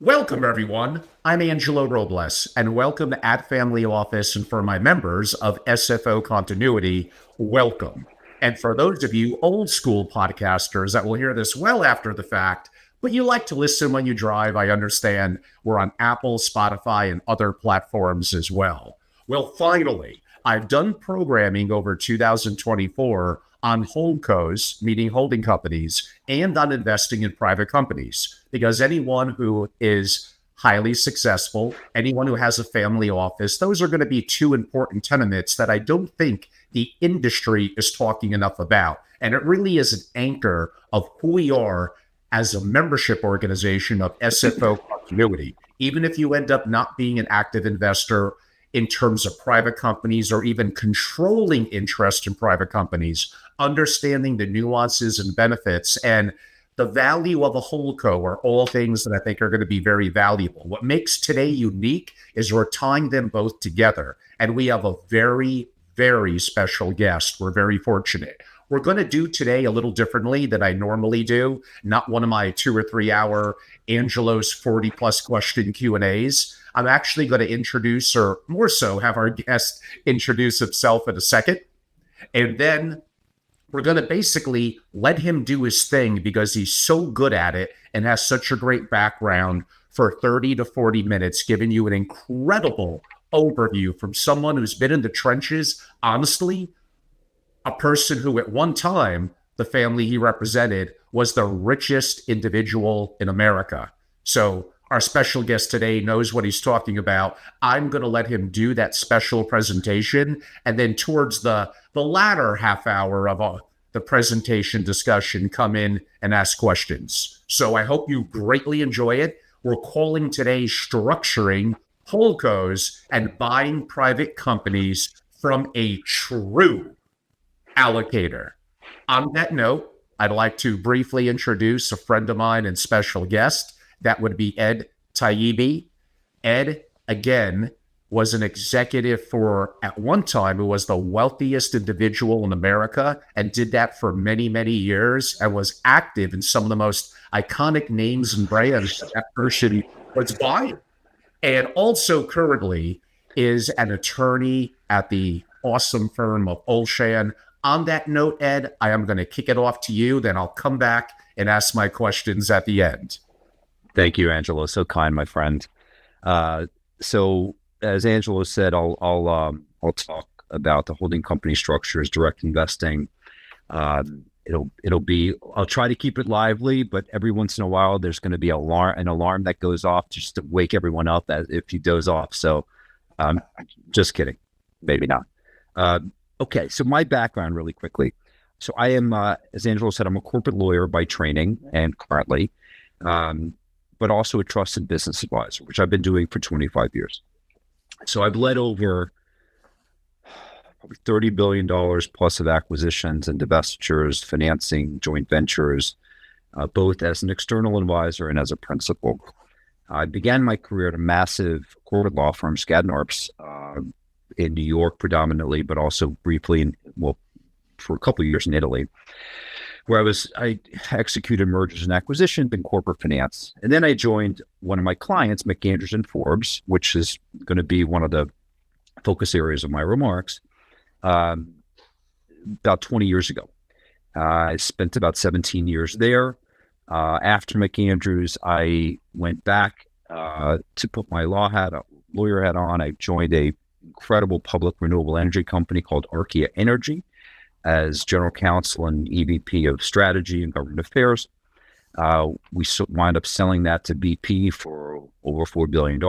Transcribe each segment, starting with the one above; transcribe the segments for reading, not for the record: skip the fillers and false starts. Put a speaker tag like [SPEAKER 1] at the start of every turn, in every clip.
[SPEAKER 1] Welcome, everyone. I'm Angelo Robles, and welcome at Family Office. And for my members of SFO Continuity, welcome. And for those of you old school podcasters that will hear this well after the fact, but you like to listen when you drive, I understand we're on Apple, Spotify, and other platforms as well. Well, finally, I've done programming over 2024 on HoldCo's, meaning holding companies, and on investing in private companies. Because anyone who is highly successful, anyone who has a family office, those are going to be two important tenets that I don't think the industry is talking enough about. And it really is an anchor of who we are as a membership organization of SFO Continuity. Even if you end up not being an active investor in terms of private companies or even controlling interest in private companies, understanding the nuances and benefits and the value of a HoldCo are all things that I think are going to be very valuable. What makes today unique is we're tying them both together. And we have a very, very special guest. We're very fortunate. We're going to do today a little differently than I normally do, not one of my 2 or 3 hour Angelo's 40 plus question Q&As. I'm actually going to introduce, or more so have our guest introduce himself in a second. And then we're going to basically let him do his thing because he's so good at it and has such a great background for 30 to 40 minutes, giving you an incredible overview from someone who's been in the trenches. Honestly, a person who at one time, the family he represented was the richest individual in America. So our special guest today knows what he's talking about. I'm going to let him do that special presentation. And then towards the latter half hour of the presentation discussion, come in and ask questions. So I hope you greatly enjoy it. We're calling today Structuring HoldCo's and Buying Private Companies from a True Allocator. On that note, I'd like to briefly introduce a friend of mine and special guest. That would be Ed Taibi. Ed, again, was an executive for, at one time, who was the wealthiest individual in America and did that for many, many years and was active in some of the most iconic names and brands that person was buying. And also currently is an attorney at the awesome firm of Olshan. On that note, Ed, I am going to kick it off to you, then I'll come back and ask my questions at the end.
[SPEAKER 2] Thank you, Angelo. So kind, my friend. So as Angelo said, I'll talk about the holding company structures, direct investing. It'll be, I'll try to keep it lively, but every once in a while there's going to be an alarm that goes off just to wake everyone up as if you doze off. So just kidding, maybe not. Okay, so my background really quickly. So I am, as Angelo said, I'm a corporate lawyer by training and currently, but also a trusted business advisor, which I've been doing for 25 years. So I've led over probably $30 billion plus of acquisitions and divestitures, financing, joint ventures, both as an external advisor and as a principal. I began my career at a massive corporate law firm, Skadden Arps, in New York predominantly, but also briefly, for a couple of years in Italy, where I executed mergers and acquisitions in corporate finance. And then I joined one of my clients, McAndrews & Forbes, which is going to be one of the focus areas of my remarks, about 20 years ago. I spent about 17 years there. After McAndrews, I went back to put my lawyer hat on. I joined a incredible public renewable energy company called Archaea Energy as general counsel and EVP of strategy and government affairs. We wound up selling that to BP for over $4 billion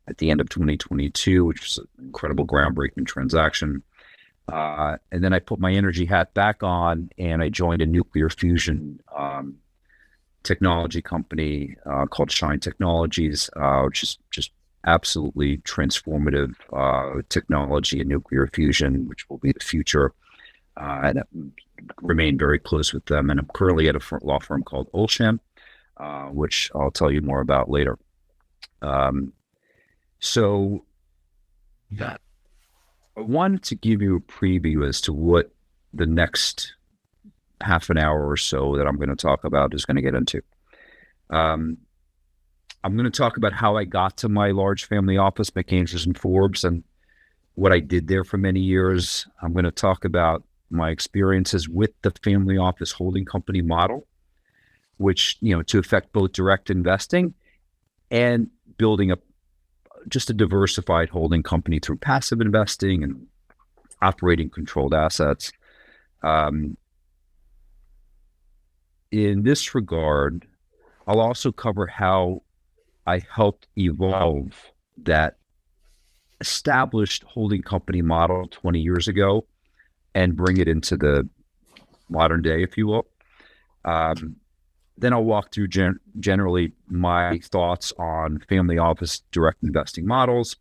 [SPEAKER 2] at the end of 2022, which was an incredible groundbreaking transaction. And then I put my energy hat back on and I joined a nuclear fusion technology company called Shine Technologies, which is just absolutely transformative technology in nuclear fusion, which will be the future. And I remain very close with them. And I'm currently at a law firm called Olshan, which I'll tell you more about later. So I wanted to give you a preview as to what the next half an hour or so that I'm going to talk about is going to get into. I'm going to talk about how I got to my large family office, McAndrews and Forbes, and what I did there for many years. I'm going to talk about my experiences with the family office holding company model, which, to affect both direct investing and building just a diversified holding company through passive investing and operating controlled assets. In this regard, I'll also cover how I helped evolve that established holding company model 20 years ago and bring it into the modern day, if you will. Then I'll walk through generally my thoughts on family office direct investing models,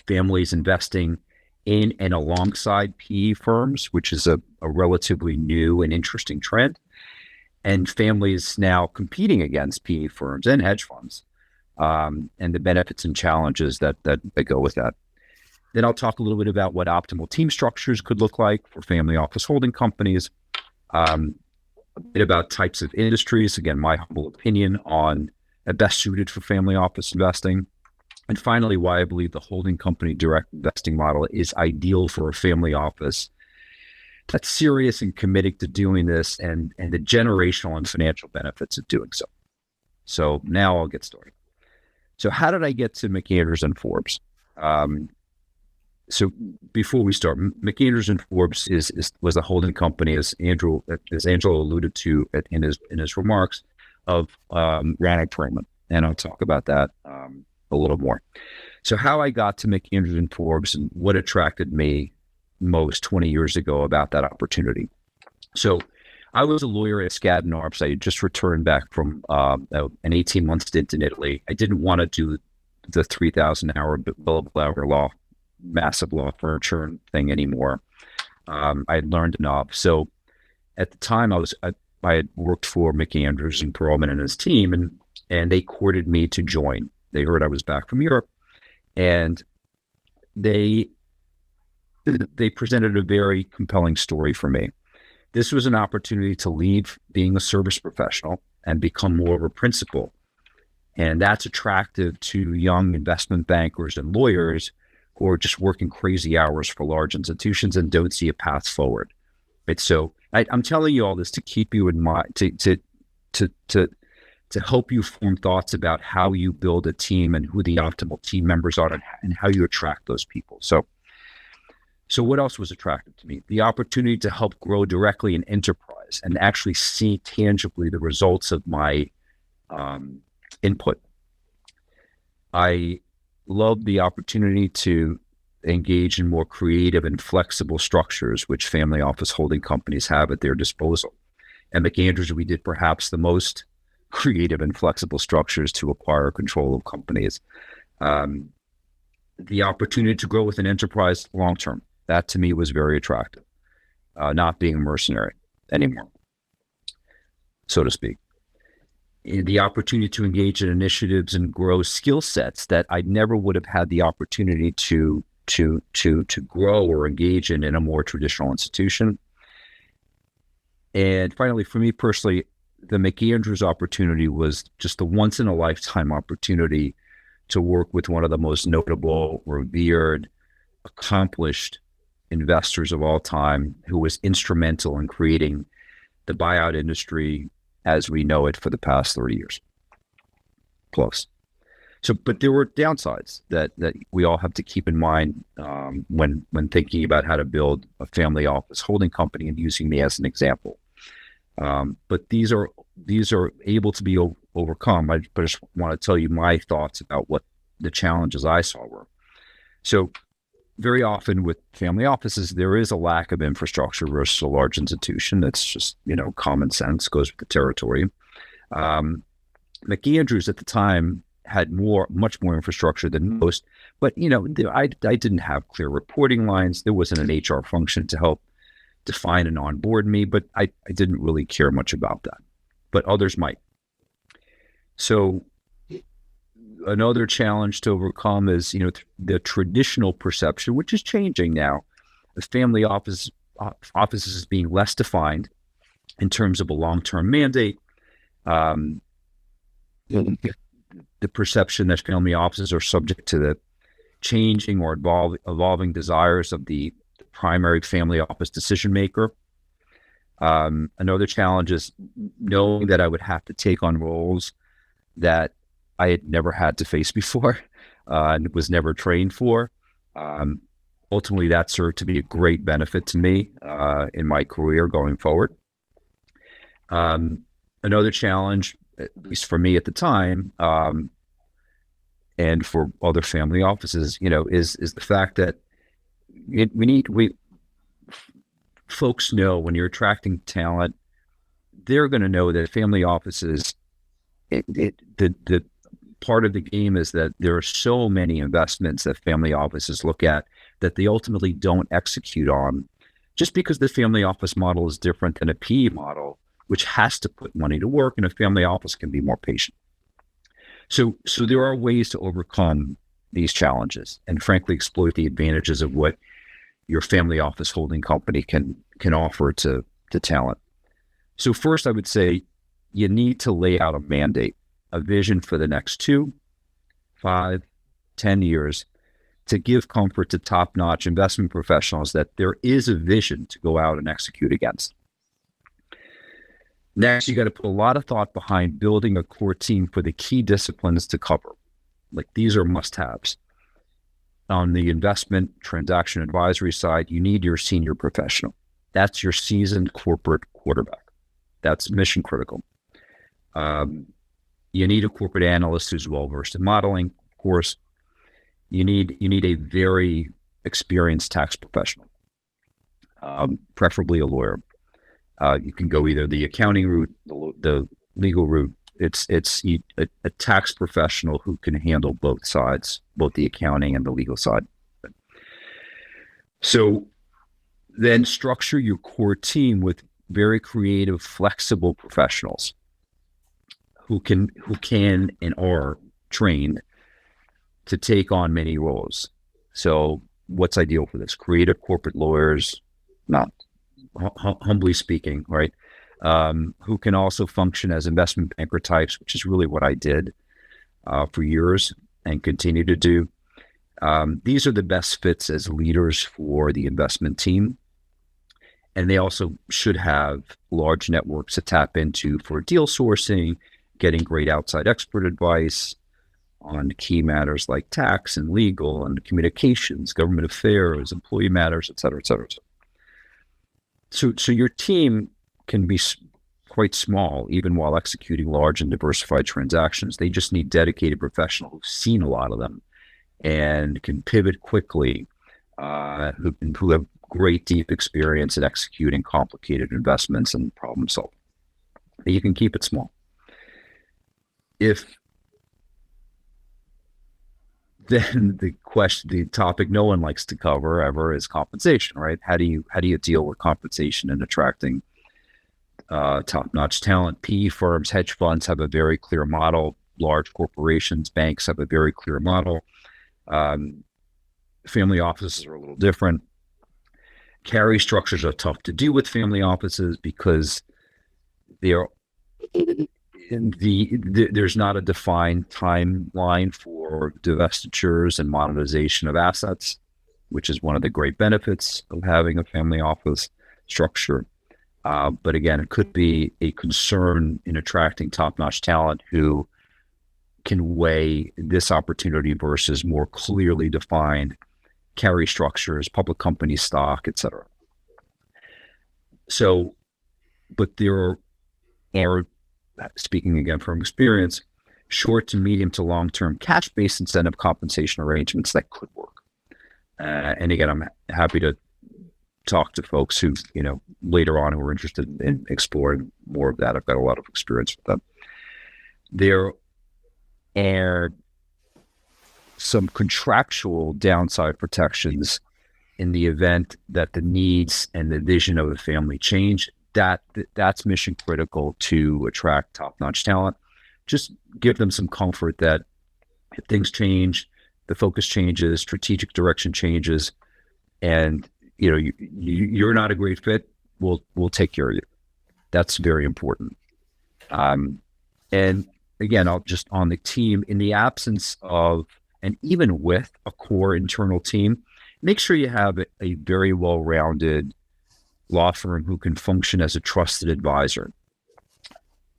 [SPEAKER 2] families investing in and alongside PE firms, which is a relatively new and interesting trend, and families now competing against PE firms and hedge funds, and the benefits and challenges that go with that. Then I'll talk a little bit about what optimal team structures could look like for family office holding companies, a bit about types of industries, again, my humble opinion on best suited for family office investing, and finally, why I believe the holding company direct investing model is ideal for a family office that's serious and committed to doing this, and the generational and financial benefits of doing so. So now I'll get started. So how did I get to McAndrews and Forbes? So before we start, McAndrews and Forbes was a holding company, as Angelo alluded to in his remarks, of Rannick Freeman, and I'll talk about that a little more. So how I got to McAndrews and Forbes and what attracted me most 20 years ago about that opportunity. So I was a lawyer at Skadden Arps. I had just returned back from an 18-month stint in Italy. I didn't want to do the 3,000-hour billable hour law, massive law firm churn thing anymore. I had learned enough. So at the time, I had worked for McAndrews and Perlman and his team, and they courted me to join. They heard I was back from Europe, and they presented a very compelling story for me. This was an opportunity to leave being a service professional and become more of a principal. And that's attractive to young investment bankers and lawyers who are just working crazy hours for large institutions and don't see a path forward. Right? So I'm telling you all this to keep you in mind, to help you form thoughts about how you build a team and who the optimal team members are and how you attract those people. So what else was attractive to me? The opportunity to help grow directly an enterprise and actually see tangibly the results of my input. I love the opportunity to engage in more creative and flexible structures, which family office holding companies have at their disposal. And McAndrews, we did perhaps the most creative and flexible structures to acquire control of companies. The opportunity to grow with an enterprise long-term, that to me was very attractive, not being a mercenary anymore, so to speak. The opportunity to engage in initiatives and grow skill sets that I never would have had the opportunity to grow or engage in a more traditional institution. And finally, for me personally, the McAndrews opportunity was just a once in a lifetime opportunity to work with one of the most notable, revered, accomplished investors of all time, who was instrumental in creating the buyout industry as we know it for the past 30 years plus. So, but there were downsides that we all have to keep in mind when thinking about how to build a family office holding company, and using me as an example. But these are able to be overcome. I just want to tell you my thoughts about what the challenges I saw were. So very often with family offices, there is a lack of infrastructure versus a large institution. That's just, common sense, goes with the territory. McAndrews at the time had much more infrastructure than most, but I didn't have clear reporting lines. There wasn't an HR function to help define and onboard me, but I didn't really care much about that, but others might. So another challenge to overcome is, the traditional perception, which is changing now. A family office offices as being less defined in terms of a long-term mandate. The perception that family offices are subject to the changing or evolving desires of the primary family office decision maker. Another challenge is knowing that I would have to take on roles that I had never had to face before and was never trained for. Ultimately, that served to be a great benefit to me in my career going forward. Another challenge, at least for me at the time, and for other family offices, is the fact that folks know when you're attracting talent, they're going to know that family offices, the part of the game is that there are so many investments that family offices look at that they ultimately don't execute on, just because the family office model is different than a PE model, which has to put money to work, and a family office can be more patient. So there are ways to overcome these challenges and frankly exploit the advantages of what your family office holding company can offer to talent. So first, I would say you need to lay out a mandate, a vision for the next 2, 5, 10 years to give comfort to top-notch investment professionals that there is a vision to go out and execute against. Next, you got to put a lot of thought behind building a core team for the key disciplines to cover. Like, these are must-haves. On the investment transaction advisory side, you need your senior professional. That's your seasoned corporate quarterback. That's mission critical. You need a corporate analyst who's well-versed in modeling, of course. You need a very experienced tax professional, preferably a lawyer. You can go either the accounting route, the legal route. It's a tax professional who can handle both sides, both the accounting and the legal side. So then structure your core team with very creative, flexible professionals who can and are trained to take on many roles. So what's ideal for this? Creative corporate lawyers, not humbly speaking, right? Who can also function as investment banker types, which is really what I did for years and continue to do. These are the best fits as leaders for the investment team. And they also should have large networks to tap into for deal sourcing, getting great outside expert advice on key matters like tax and legal and communications, government affairs, employee matters, et cetera, et cetera. So your team can be quite small, even while executing large and diversified transactions. They just need dedicated professionals who've seen a lot of them and can pivot quickly, who have great deep experience in executing complicated investments and problem solving. You can keep it small. Then the topic no one likes to cover ever is compensation, right? How do you deal with compensation and attracting top-notch talent? PE firms, hedge funds have a very clear model. Large corporations, banks have a very clear model. Family offices are a little different. Carry structures are tough to do with family offices because there's not a defined timeline for divestitures and monetization of assets, which is one of the great benefits of having a family office structure. But again, it could be a concern in attracting top-notch talent who can weigh this opportunity versus more clearly defined carry structures, public company stock, et cetera. So, but there are, speaking again from experience, short to medium to long-term cash-based incentive compensation arrangements that could work. And again, I'm happy to talk to folks who, later on who are interested in exploring more of that. I've got a lot of experience with them. There are some contractual downside protections in the event that the needs and the vision of the family change. That's mission critical to attract top-notch talent. Just give them some comfort that if things change, the focus changes, strategic direction changes, and you're not a great fit. We'll take care of you. That's very important. And again, I'll just on the team, in the absence of, and even with a core internal team, make sure you have a very well-rounded law firm who can function as a trusted advisor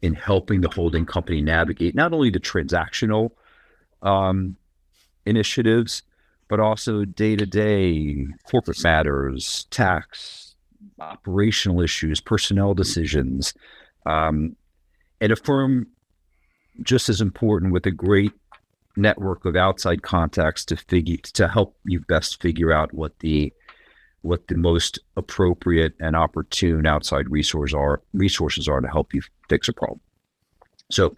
[SPEAKER 2] in helping the holding company navigate not only the transactional initiatives, but also day-to-day corporate matters, tax, operational issues, personnel decisions, and a firm just as important with a great network of outside contacts to help you best figure out what the most appropriate and opportune outside resources are to help you fix a problem. So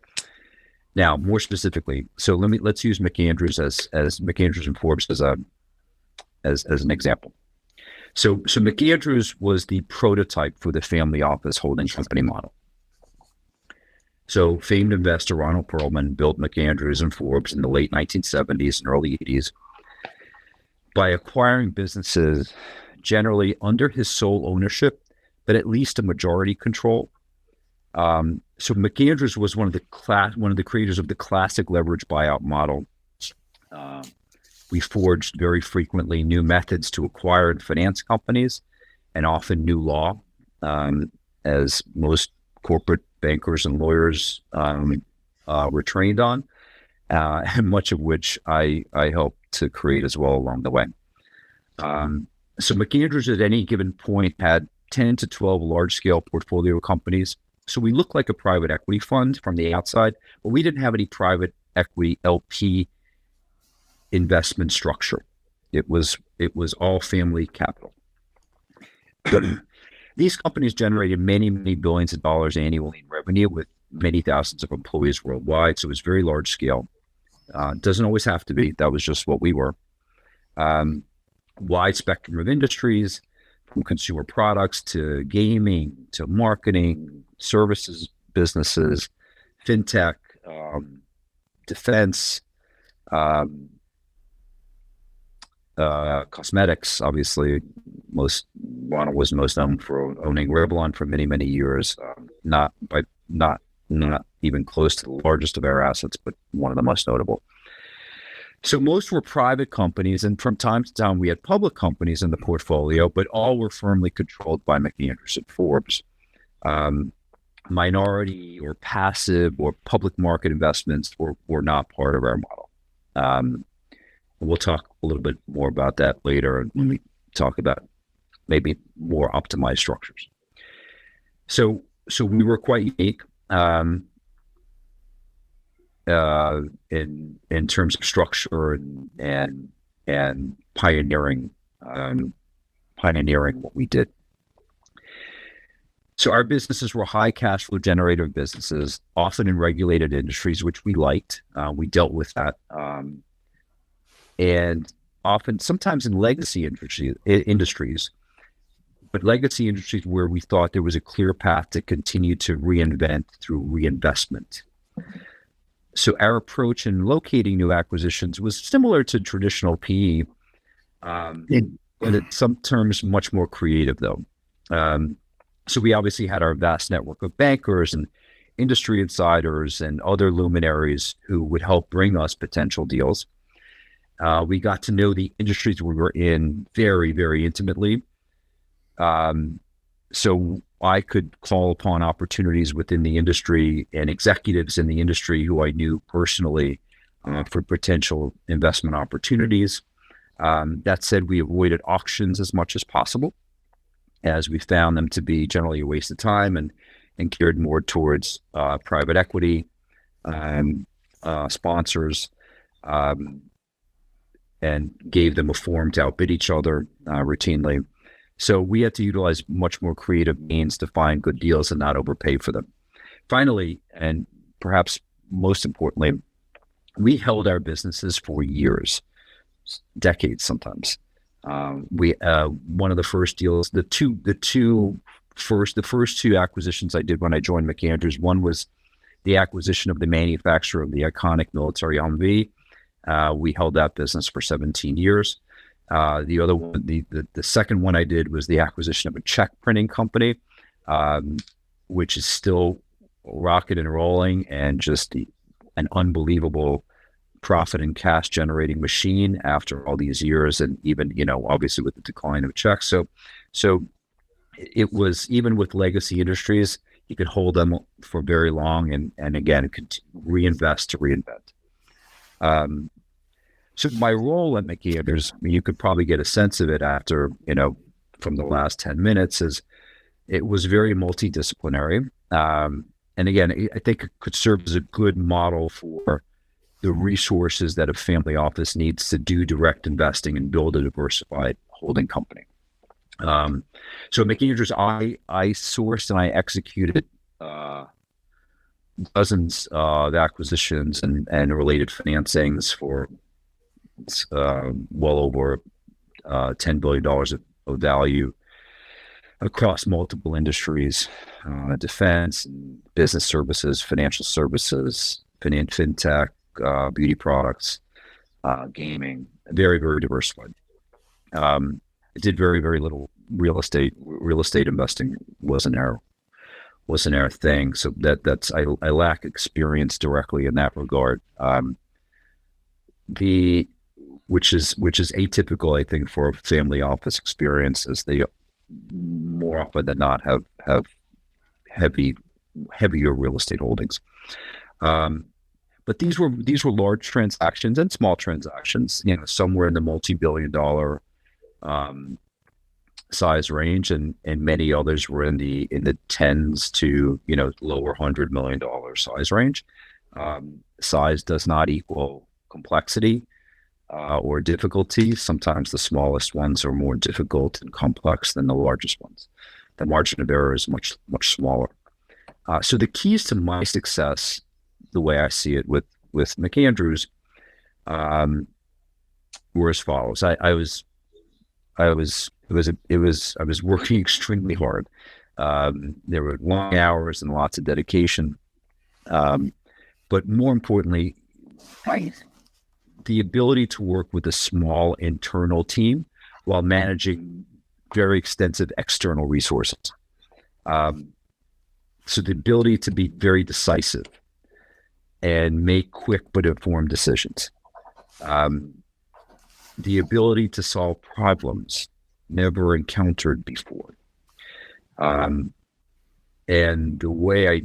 [SPEAKER 2] now, more specifically, let's use McAndrews as McAndrews and Forbes as an example. So McAndrews was the prototype for the family office holding company model. So famed investor Ronald Perlman built McAndrews and Forbes in the late 1970s and early 80s by acquiring businesses generally under his sole ownership, but at least a majority control. So McAndrews was one of the creators of the classic leverage buyout model. We forged very frequently new methods to acquire and finance companies, and often new law, as most corporate bankers and lawyers were trained on, and much of which I helped to create as well along the way. So McAndrews at any given point had 10 to 12 large-scale portfolio companies. So we looked like a private equity fund from the outside, but we didn't have any private equity LP investment structure. It was all family capital. These companies generated many, many billions of dollars annually in revenue with many thousands of employees worldwide. So it was very large scale. Doesn't always have to be. That was just what we were. Wide spectrum of industries, from consumer products to gaming to marketing, services, businesses, fintech, defense, cosmetics. Obviously, Ronald was most known for owning Revlon for many, many years. Not even close to the largest of our assets, but one of the most notable. So most were private companies, and from time to time we had public companies in the portfolio, but all were firmly controlled by McAndrews and Forbes. Minority or passive or public market investments were not part of our model. We'll talk a little bit more about that later when we talk about maybe more optimized structures. So we were quite unique in terms of structure and pioneering what we did. So our businesses were high cash flow generative businesses, often in regulated industries, which we liked. We dealt with that. And often, sometimes in legacy industries, but legacy industries where we thought there was a clear path to continue to reinvent through reinvestment. So our approach in locating new acquisitions was similar to traditional PE, but in some terms much more creative though. So we obviously had our vast network of bankers and industry insiders and other luminaries who would help bring us potential deals. We got to know the industries we were in very, very intimately. So I could call upon opportunities within the industry and executives in the industry who I knew personally for potential investment opportunities. That said, we avoided auctions as much as possible, as we found them to be generally a waste of time and geared more towards private equity sponsors, and gave them a forum to outbid each other routinely. So we had to utilize much more creative means to find good deals and not overpay for them. Finally, and perhaps most importantly, we held our businesses for years, decades sometimes. One of the first deals, the first two acquisitions I did when I joined McAndrews, one was the acquisition of the manufacturer of the iconic military Humvee. We held that business for 17 years. The other one, the second one I did was the acquisition of a check printing company, which is still rocking and rolling and just an unbelievable profit and cash generating machine after all these years, and even obviously with the decline of checks. So it was, even with legacy industries, you could hold them for very long, and again, it could reinvest to reinvent. So my role at McAndrews, you could probably get a sense of it after, from the last 10 minutes, is it was very multidisciplinary. And again, I think it could serve as a good model for the resources that a family office needs to do direct investing and build a diversified holding company. So at McAndrews, I sourced and I executed dozens of acquisitions and related financings for well over $10 billion of value across multiple industries, defense, business services, financial services, fintech, beauty products, gaming, very, very diversified. I did very, very little real estate. Real estate investing wasn't our thing. So I lack experience directly in that regard. Which is atypical, I think, for a family office experience, as they more often than not have heavier real estate holdings. But these were large transactions and small transactions, somewhere in the multi-billion-dollar size range, and many others were in the tens to lower $100 million size range. Size does not equal complexity or difficulty. Sometimes the smallest ones are more difficult and complex than the largest ones. The margin of error is much, much smaller. So the keys to my success, the way I see it with McAndrews, were as follows. I was working extremely hard. There were long hours and lots of dedication. But more importantly, the ability to work with a small internal team while managing very extensive external resources. So the ability to be very decisive and make quick but informed decisions. The ability to solve problems never encountered before. And the way I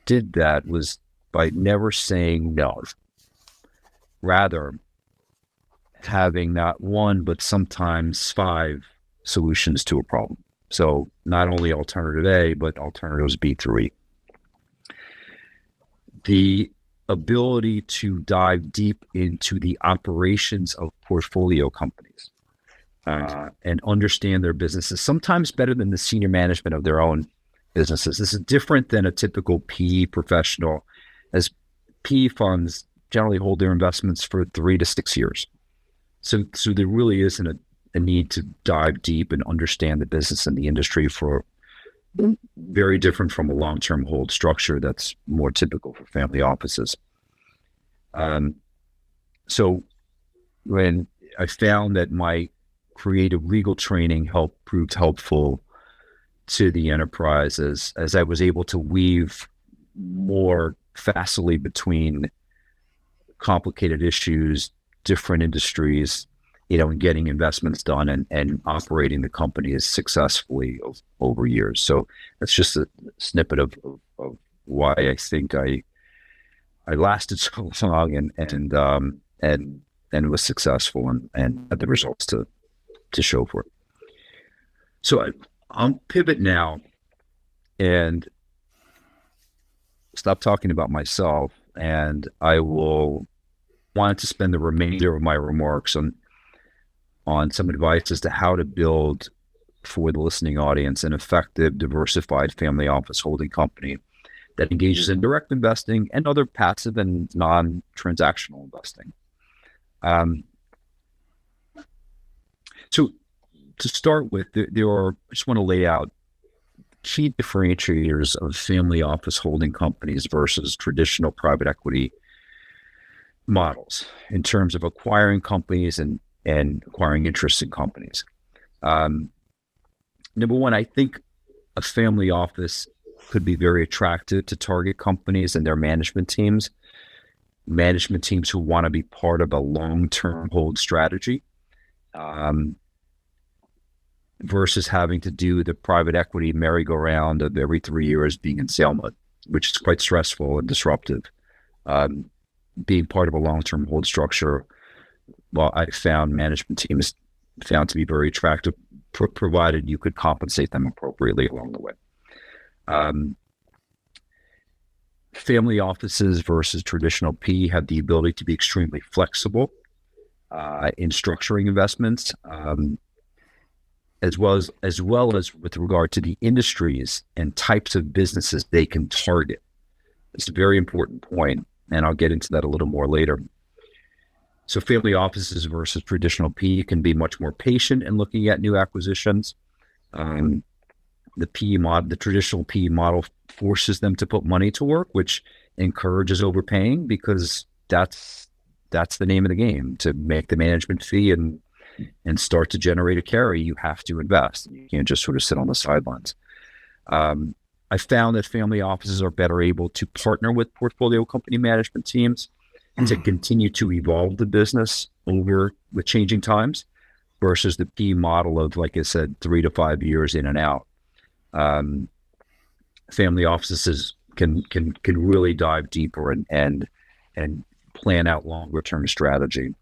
[SPEAKER 2] did that was by never saying no. Rather, having not one, but sometimes 5 solutions to a problem. So not only alternative A, but alternatives B through E. The ability to dive deep into the operations of portfolio companies and understand their businesses, sometimes better than the senior management of their own businesses. This is different than a typical PE professional, as PE funds generally hold their investments for 3 to 6 years. So there really isn't a need to dive deep and understand the business and the industry, for very different from a long-term hold structure that's more typical for family offices. So when I found that my creative legal training proved helpful to the enterprise, as I was able to weave more facilely between complicated issues, different industries, and getting investments done and operating the company as successfully over years. So that's just a snippet of why I think I lasted so long and was successful and had the results to show for it. So I'll pivot now and stop talking about myself, and I will want to spend the remainder of my remarks on some advice as to how to build, for the listening audience, an effective, diversified family office holding company that engages in direct investing and other passive and non-transactional investing. So to start with, I just want to lay out key differentiators of family office holding companies versus traditional private equity models in terms of acquiring companies and and acquiring interests in companies. Number one, I think a family office could be very attractive to target companies and their management teams who want to be part of a long-term hold strategy, versus having to do the private equity merry-go-round of every 3 years being in sale mode, which is quite stressful and disruptive. Being part of a long-term hold structure, well, I found management teams found to be very attractive, provided you could compensate them appropriately along the way. Family offices versus traditional PE have the ability to be extremely flexible in structuring investments, as well as with regard to the industries and types of businesses they can target. It's a very important point, and I'll get into that a little more later. So family offices versus traditional PE can be much more patient in looking at new acquisitions. The traditional PE model forces them to put money to work, which encourages overpaying, because that's the name of the game. To make the management fee and start to generate a carry, you have to invest. You can't just sort of sit on the sidelines. I found that family offices are better able to partner with portfolio company management teams and to continue to evolve the business with changing times, versus the PE model of, like I said, 3 to 5 years in and out. Family offices can really dive deeper and plan out longer term strategy.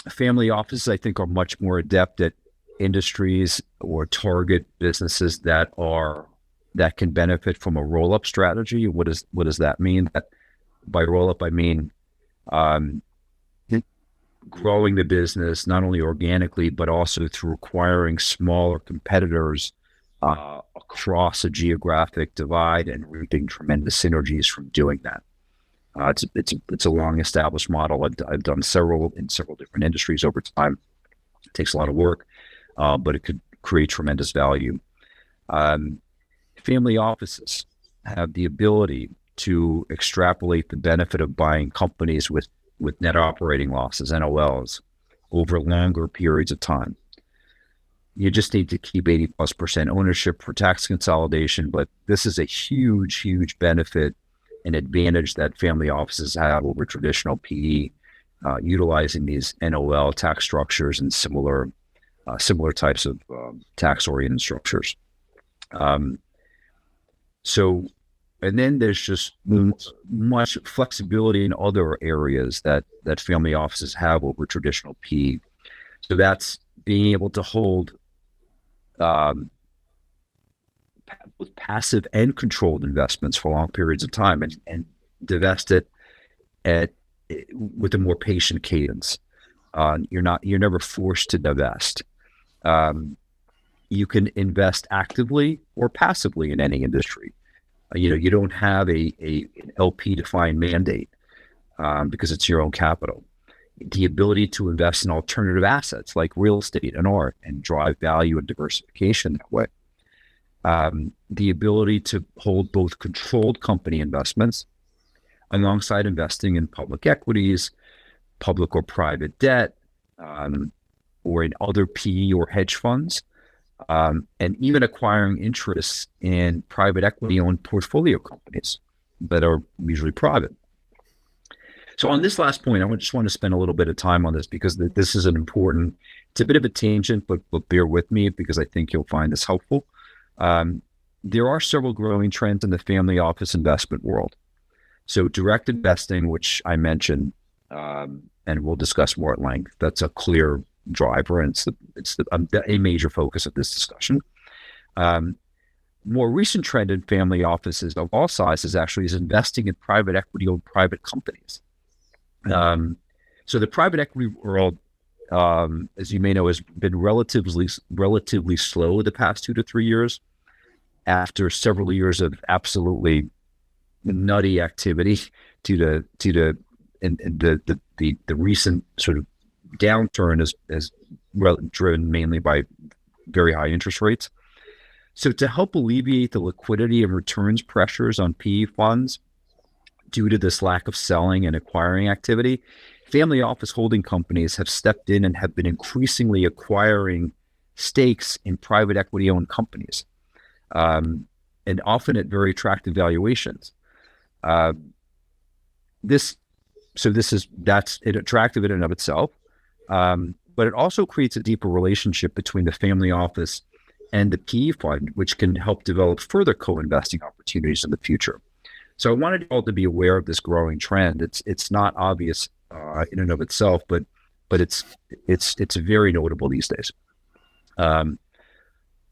[SPEAKER 2] Family offices, I think, are much more adept at industries or target businesses that can benefit from a roll-up strategy. What does that mean? That by roll-up, I mean growing the business not only organically but also through acquiring smaller competitors across a geographic divide and reaping tremendous synergies from doing that. It's a long established model. I've done several in several different industries over time. It takes a lot of work, but it could create tremendous value. Family offices have the ability to extrapolate the benefit of buying companies with net operating losses, NOLs, over longer periods of time. You just need to keep 80+% ownership for tax consolidation, but this is a huge, huge benefit and advantage that family offices have over traditional PE, utilizing these NOL tax structures and similar types of tax-oriented structures. And then there's just much flexibility in other areas that family offices have over traditional PE. So that's being able to hold with passive and controlled investments for long periods of time and divest it with a more patient cadence. You're never forced to divest. You can invest actively or passively in any industry. You don't have an LP defined mandate because it's your own capital. The ability to invest in alternative assets like real estate and art and drive value and diversification that way. The ability to hold both controlled company investments alongside investing in public equities, public or private debt, or in other PE or hedge funds. And even acquiring interests in private equity-owned portfolio companies that are usually private. So on this last point, I just want to spend a little bit of time on this because this is it's a bit of a tangent, but bear with me because I think you'll find this helpful. There are several growing trends in the family office investment world. So direct investing, which I mentioned, and we'll discuss more at length, that's a clear driver, and it's a major focus of this discussion. More recent trend in family offices of all sizes actually is investing in private equity-owned private companies. So the private equity world, as you may know, has been relatively slow the past 2 to 3 years after several years of absolutely nutty activity to the recent sort of downturn is driven mainly by very high interest rates. So to help alleviate the liquidity and returns pressures on PE funds, due to this lack of selling and acquiring activity, family office holding companies have stepped in and have been increasingly acquiring stakes in private equity owned companies, and often at very attractive valuations. That's attractive in and of itself, but it also creates a deeper relationship between the family office and the PE fund, which can help develop further co-investing opportunities in the future. So I wanted you all to be aware of this growing trend. It's not obvious in and of itself, but it's very notable these days.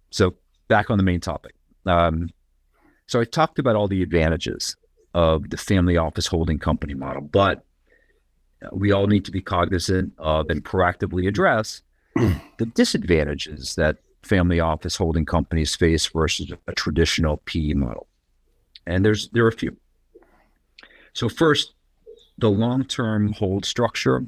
[SPEAKER 2] So back on the main topic. So I talked about all the advantages of the family office holding company model, but we all need to be cognizant of and proactively address the disadvantages that family office holding companies face versus a traditional PE model. And there are a few. So first, the long-term hold structure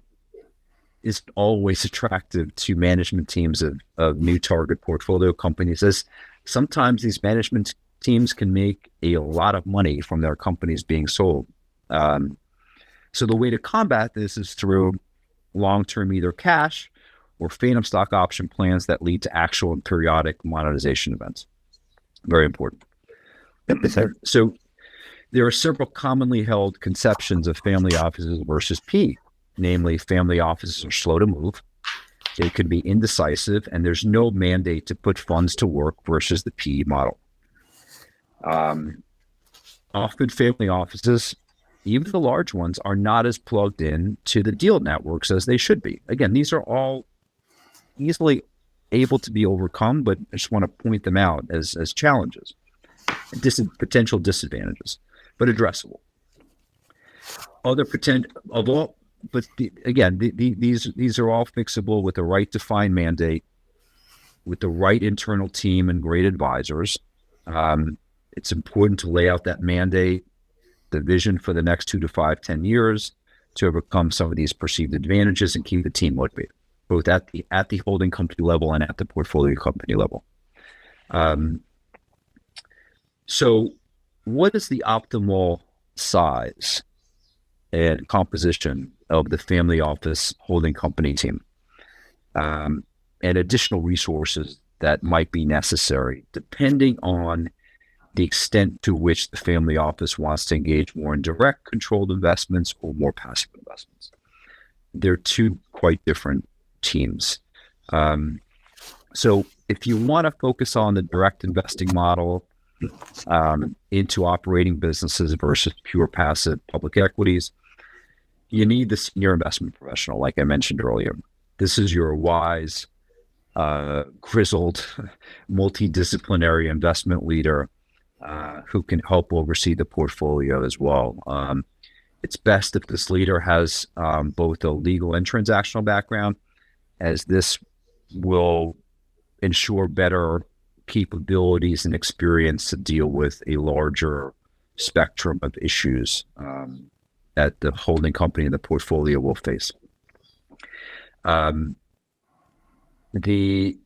[SPEAKER 2] is always attractive to management teams of new target portfolio companies, as sometimes these management teams can make a lot of money from their companies being sold. So the way to combat this is through long-term either cash or phantom stock option plans that lead to actual and periodic monetization events. Very important. So there are several commonly held conceptions of family offices versus PE. Namely, family offices are slow to move, they can be indecisive, and there's no mandate to put funds to work versus the PE model. Often family offices, even the large ones, are not as plugged in to the deal networks as they should be. Again, these are all easily able to be overcome, but I just want to point them out as challenges, potential disadvantages, but addressable. These are all fixable with the right defined mandate, with the right internal team and great advisors. It's important to lay out that mandate, the vision for the next 2 to 5, 10 years to overcome some of these perceived advantages and keep the team motivated, both at the holding company level and at the portfolio company level. So what is the optimal size and composition of the family office holding company team, and additional resources that might be necessary depending on the extent to which the family office wants to engage more in direct controlled investments or more passive investments? They're two quite different teams. So if you want to focus on the direct investing model into operating businesses versus pure passive public equities, you need the senior investment professional, like I mentioned earlier. This is your wise, grizzled, multidisciplinary investment leader who can help oversee the portfolio as well. It's best if this leader has both a legal and transactional background, as this will ensure better capabilities and experience to deal with a larger spectrum of issues that the holding company and the portfolio will face. The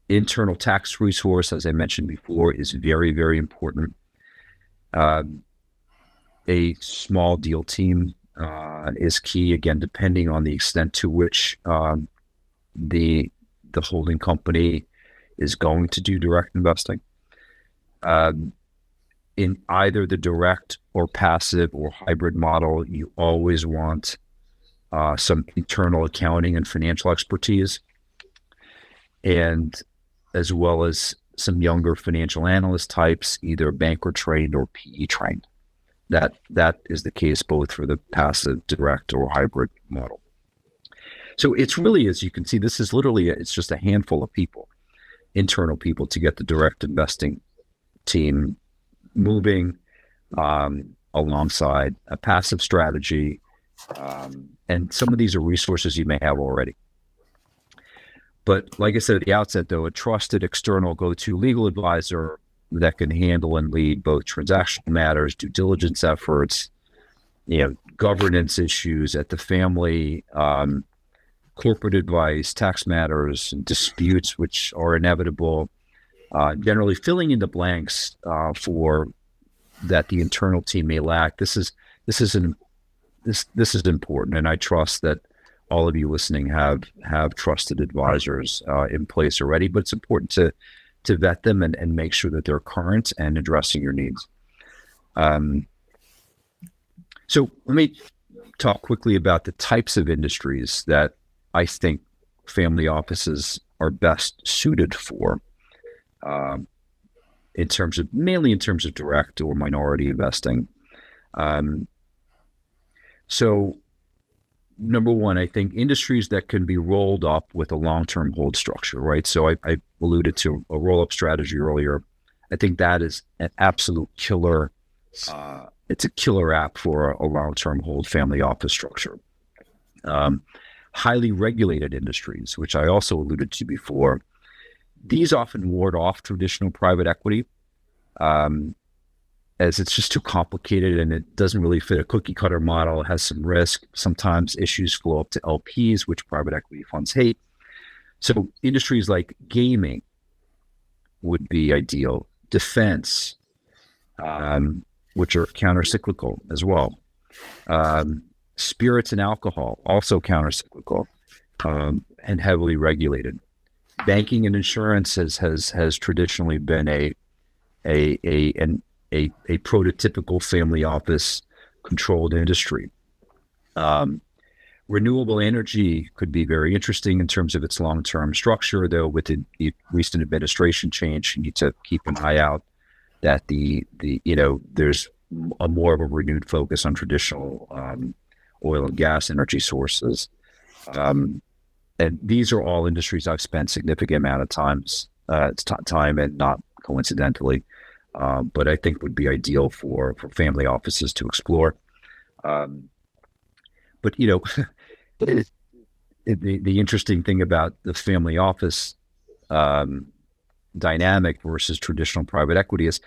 [SPEAKER 2] internal tax resource, as I mentioned before, is very, very important. A small deal team is key, again, depending on the extent to which the holding company is going to do direct investing. In either the direct or passive or hybrid model, you always want some internal accounting and financial expertise, and as well as some younger financial analyst types, either banker trained or PE trained. That is the case both for the passive, direct, or hybrid model. So it's really, as you can see, this is literally, it's just a handful of people, internal people, to get the direct investing team moving alongside a passive strategy. And some of these are resources you may have already. But like I said at the outset, though, a trusted external go-to legal advisor that can handle and lead both transactional matters, due diligence efforts, governance issues at the family, corporate advice, tax matters, and disputes which are inevitable, generally filling in the blanks for that the internal team may lack. This is important, and I trust that all of you listening have trusted advisors in place already. But it's important to vet them and make sure that they're current and addressing your needs. So let me talk quickly about the types of industries that I think family offices are best suited for, mainly in terms of direct or minority investing. So number one, I think industries that can be rolled up with a long-term hold structure, right? So I alluded to a roll-up strategy earlier. I think that is an absolute killer. It's a killer app for a long-term hold family office structure. Highly regulated industries, which I also alluded to before, these often ward off traditional private equity, as it's just too complicated and it doesn't really fit a cookie cutter model. It has some risk. Sometimes issues flow up to LPs, which private equity funds hate. So industries like gaming would be ideal. Defense, which are counter-cyclical as well. Spirits and alcohol, also counter-cyclical, and heavily regulated. Banking and insurance has traditionally been a prototypical family office controlled industry. Renewable energy could be very interesting in terms of its long-term structure, though with the recent administration change, you need to keep an eye out that there's a more of a renewed focus on traditional oil and gas energy sources. And these are all industries I've spent significant amount of time and not coincidentally, but I think would be ideal for family offices to explore. But the interesting thing about the family office dynamic versus traditional private equity is,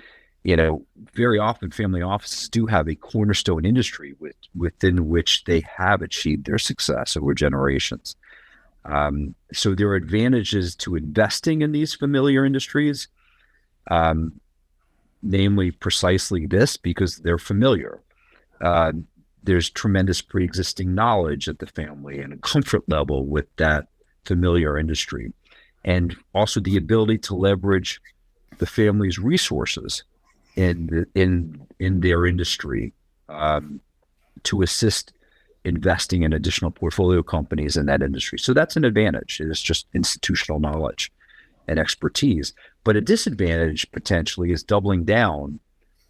[SPEAKER 2] very often family offices do have a cornerstone industry within which they have achieved their success over generations. So there are advantages to investing in these familiar industries, namely precisely this, because they're familiar. There's tremendous pre-existing knowledge at the family and a comfort level with that familiar industry, and also the ability to leverage the family's resources in their industry to assist investing in additional portfolio companies in that industry. So that's an advantage. It is just institutional knowledge and expertise. But a disadvantage potentially is doubling down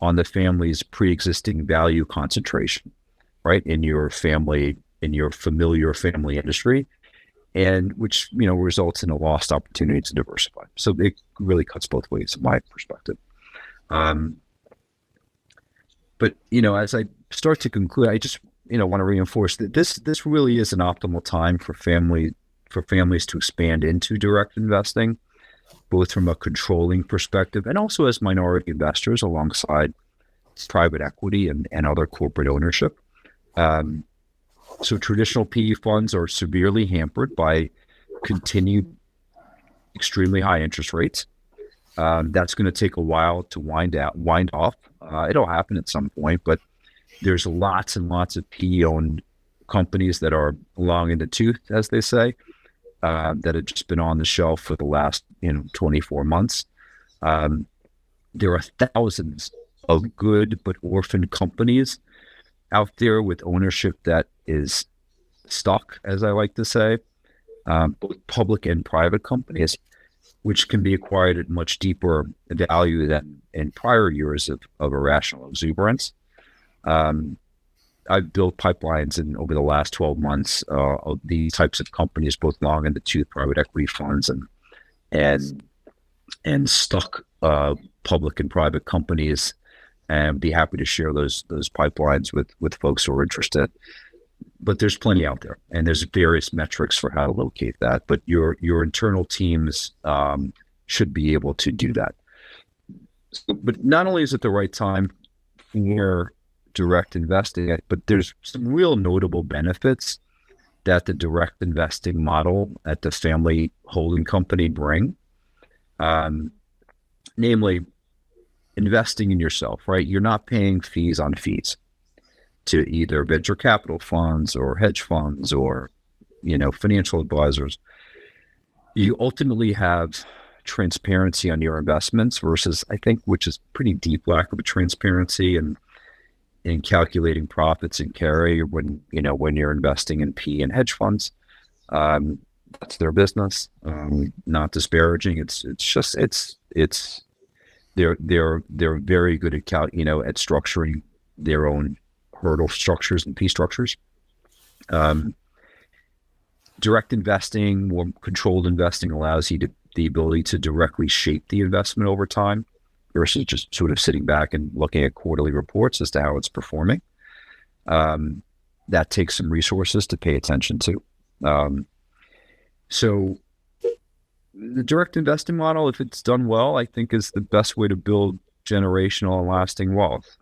[SPEAKER 2] on the family's pre-existing value concentration, right, in your familiar family industry, and which results in a lost opportunity to diversify. So it really cuts both ways, in my perspective. But as I start to conclude, I just want to reinforce that this really is an optimal time for families to expand into direct investing, both from a controlling perspective and also as minority investors alongside private equity and other corporate ownership. So traditional PE funds are severely hampered by continued extremely high interest rates. That's going to take a while to wind off. It'll happen at some point, but there's lots and lots of PE-owned companies that are long in the tooth, as they say, that have just been on the shelf for the last 24 months. There are thousands of good but orphaned companies out there with ownership that is stuck, as I like to say, both public and private companies, which can be acquired at much deeper value than in prior years of irrational exuberance. I've built pipelines over the last 12 months of these types of companies, both long in the tooth private equity funds and stuck public and private companies, and be happy to share those pipelines with folks who are interested. But there's plenty out there, and there's various metrics for how to locate that. But your internal teams should be able to do that. But not only is it the right time for direct investing, but there's some real notable benefits that the direct investing model at the family holding company bring. Namely, investing in yourself, right? You're not paying fees on fees to either venture capital funds or hedge funds or, financial advisors. You ultimately have transparency on your investments versus, I think, which is pretty deep lack of transparency in calculating profits and carry when you're investing in P and hedge funds. That's their business. Not disparaging. They're very good at at structuring their own hurdle structures and P structures. Direct investing, more controlled investing, allows you the ability to directly shape the investment over time versus just sort of sitting back and looking at quarterly reports as to how it's performing. That takes some resources to pay attention to. So the direct investing model, if it's done well, I think is the best way to build generational and lasting wealth.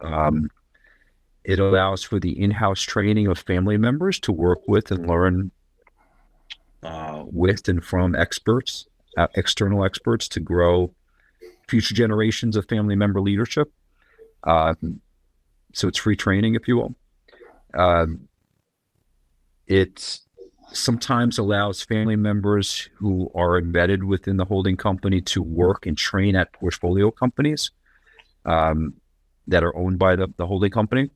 [SPEAKER 2] It allows for the in-house training of family members to work with and learn with and from experts, external experts, to grow future generations of family member leadership. So it's free training, if you will. It sometimes allows family members who are embedded within the holding company to work and train at portfolio companies that are owned by the holding company,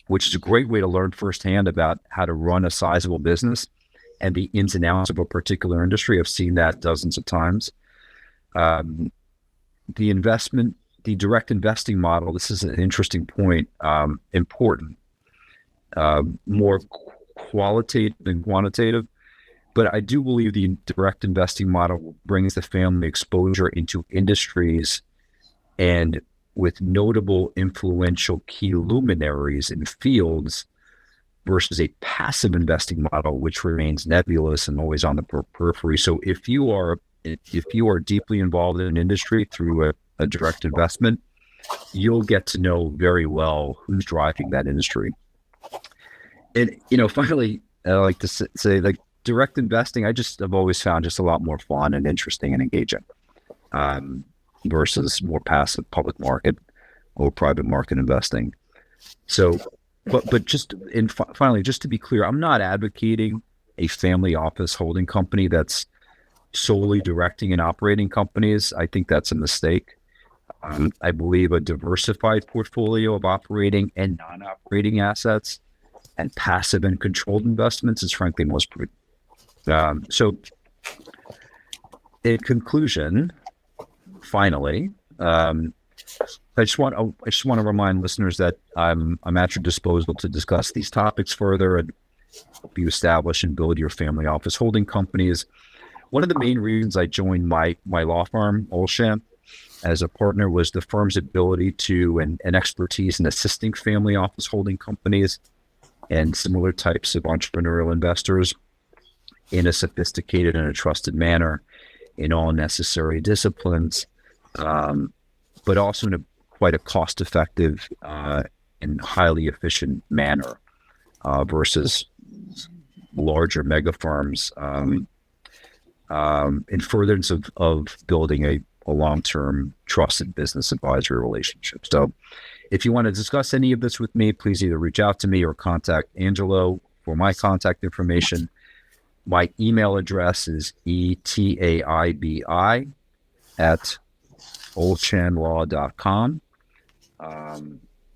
[SPEAKER 2] which is a great way to learn firsthand about how to run a sizable business and the ins and outs of a particular industry. I've seen that dozens of times. The direct investing model, this is an interesting point, important, more qualitative than quantitative, but I do believe the direct investing model brings the family exposure into industries and with notable influential key luminaries in fields versus a passive investing model, which remains nebulous and always on the periphery. So if you are deeply involved in an industry through a direct investment, you'll get to know very well who's driving that industry. And, finally, I like to say, like, direct investing, I've always found just a lot more fun and interesting and engaging versus more passive public market or private market investing. So, but just finally, just to be clear, I'm not advocating a family office holding company that's solely directing and operating companies. I think that's a mistake. I believe a diversified portfolio of operating and non-operating assets and passive and controlled investments is frankly most prudent. So in conclusion, finally, I just want to remind listeners that I'm at your disposal to discuss these topics further and help you establish and build your family office holding companies. One of the main reasons I joined my law firm, Olshan, as a partner was the firm's ability to and expertise in assisting family office holding companies and similar types of entrepreneurial investors in a sophisticated and a trusted manner in all necessary disciplines, but also in quite a cost-effective and highly efficient manner versus larger mega firms in furtherance of building a long-term trusted business advisory relationship. So if you want to discuss any of this with me, please either reach out to me or contact Angelo for my contact information. My email address is etaibi@olshanlaw.com,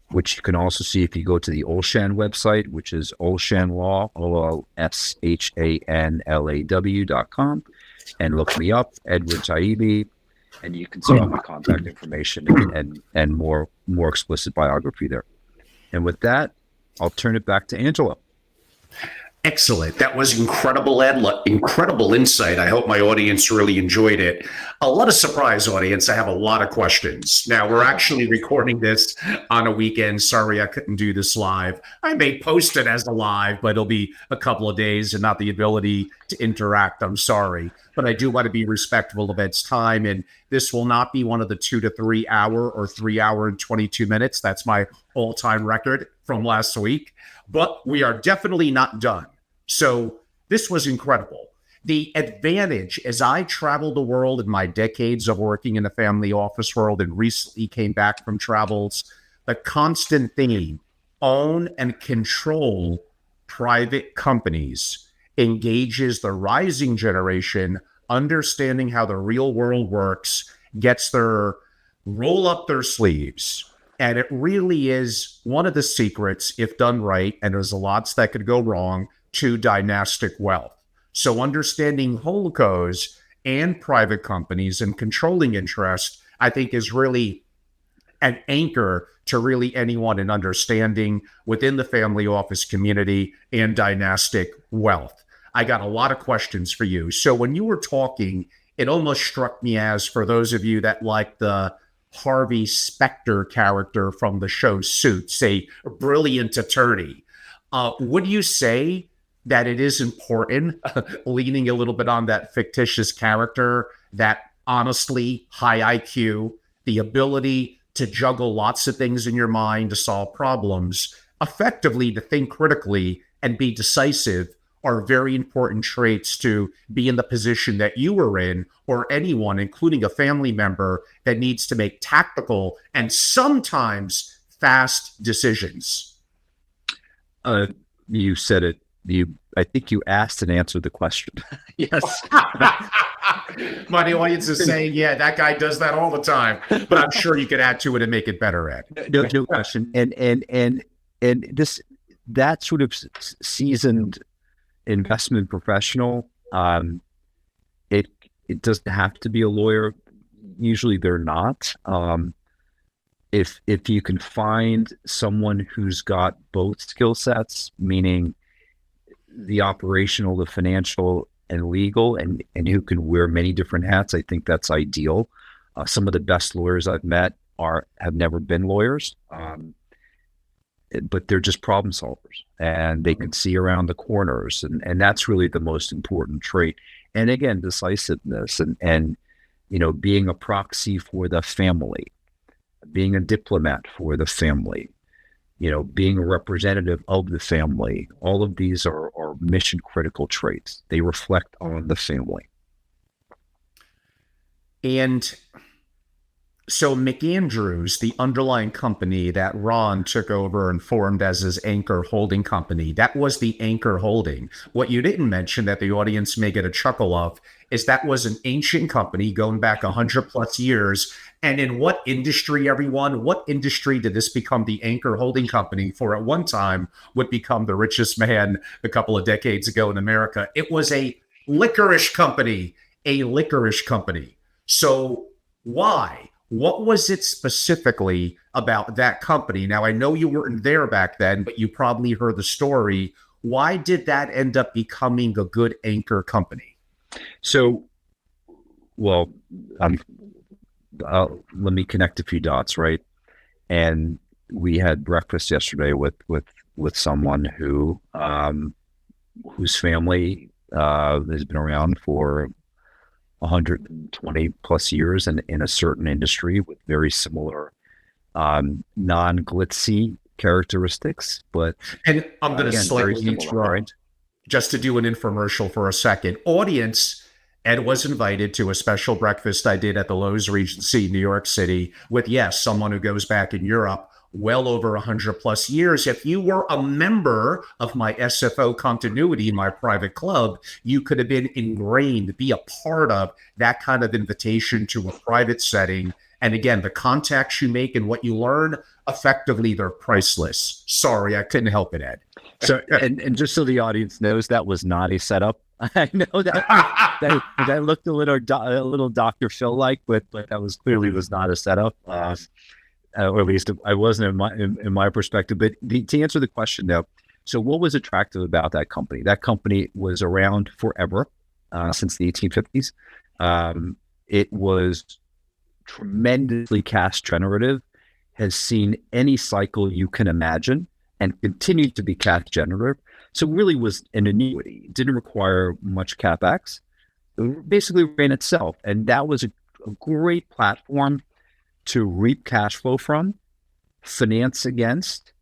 [SPEAKER 2] which you can also see if you go to the Olshan website, which is olshanlaw, olshanlaw.com, and look me up, Edward Taibi, and you can see all my contact information and more explicit biography there. And with that, I'll turn it back to Angelo.
[SPEAKER 1] Excellent. That was incredible insight. I hope my audience really enjoyed it. A lot of surprise, audience. I have a lot of questions. Now, we're actually recording this on a weekend. Sorry, I couldn't do this live. I may post it as a live, but it'll be a couple of days and not the ability to interact. I'm sorry. But I do want to be respectful of Ed's time. And this will not be one of the 2 to 3 hour or 3 hour and 22 minutes. That's my all-time record from last week. But we are definitely not done. So this was incredible. The advantage, as I traveled the world in my decades of working in the family office world and recently came back from travels, the constant theme: own and control private companies, engages the rising generation, understanding how the real world works, gets their roll up their sleeves. And it really is one of the secrets, if done right, and there's lots that could go wrong, to dynastic wealth. So understanding HoldCo's and private companies and controlling interest, I think, is really an anchor to really anyone in understanding within the family office community and dynastic wealth. I got a lot of questions for you. So when you were talking, it almost struck me as, for those of you that like the Harvey Specter character from the show Suits, a brilliant attorney, would you say that it is important, leaning a little bit on that fictitious character, that honestly high IQ, the ability to juggle lots of things in your mind to solve problems, effectively to think critically and be decisive, are very important traits to be in the position that you were in, or anyone, including a family member, that needs to make tactical and sometimes fast decisions?
[SPEAKER 2] You said it. I think you asked and answered the question. Yes.
[SPEAKER 1] My audience is saying, yeah, that guy does that all the time. But I'm sure you could add to it and make it better, Ed.
[SPEAKER 2] No question. And this, that sort of seasoned investment professional, it doesn't have to be a lawyer. Usually they're not. If you can find someone who's got both skill sets, meaning the operational, the financial, and legal, and who can wear many different hats, I think that's ideal. Some of the best lawyers I've met have never been lawyers, but they're just problem solvers, and they can see around the corners, and that's really the most important trait. And again, decisiveness, and being a proxy for the family, being a diplomat for the family, being a representative of the family. All of these are mission critical traits. They reflect on the family.
[SPEAKER 1] And so McAndrews, the underlying company that Ron took over and formed as his anchor holding company, that was the anchor holding. What you didn't mention, that the audience may get a chuckle of, is that was an ancient company going back 100 plus years. And in what industry, everyone? What industry did this become the anchor holding company for? At one time would become the richest man a couple of decades ago in America. It was a licorice company, So why? What was it specifically about that company? Now, I know you weren't there back then, but you probably heard the story. Why did that end up becoming a good anchor company?
[SPEAKER 2] So, well, let me connect a few dots, right? And we had breakfast yesterday with someone who whose family has been around for 120 plus years in a certain industry with very similar non-glitzy characteristics, but
[SPEAKER 1] and I'm going to slightly interrupt just to do an infomercial for a second. Audience, Ed was invited to a special breakfast I did at the Lowe's Regency, New York City, with, yes, someone who goes back in Europe well over 100 plus years. If you were a member of my SFO continuity, my private club, you could have been ingrained, be a part of that kind of invitation to a private setting. And again, the contacts you make and what you learn, effectively, they're priceless. Sorry, I couldn't help it, Ed.
[SPEAKER 2] So, and just so the audience knows, that was not a setup. I know that looked a little Dr. Phil-like, but that was not a setup. Or at least I wasn't in my perspective. But to answer the question, though, so what was attractive about that company? That company was around forever, since the 1850s. It was tremendously cash generative, has seen any cycle you can imagine, and continued to be cash generative. So really was an annuity. It didn't require much CapEx. It basically ran itself. And that was a great platform to reap cash flow from, finance against,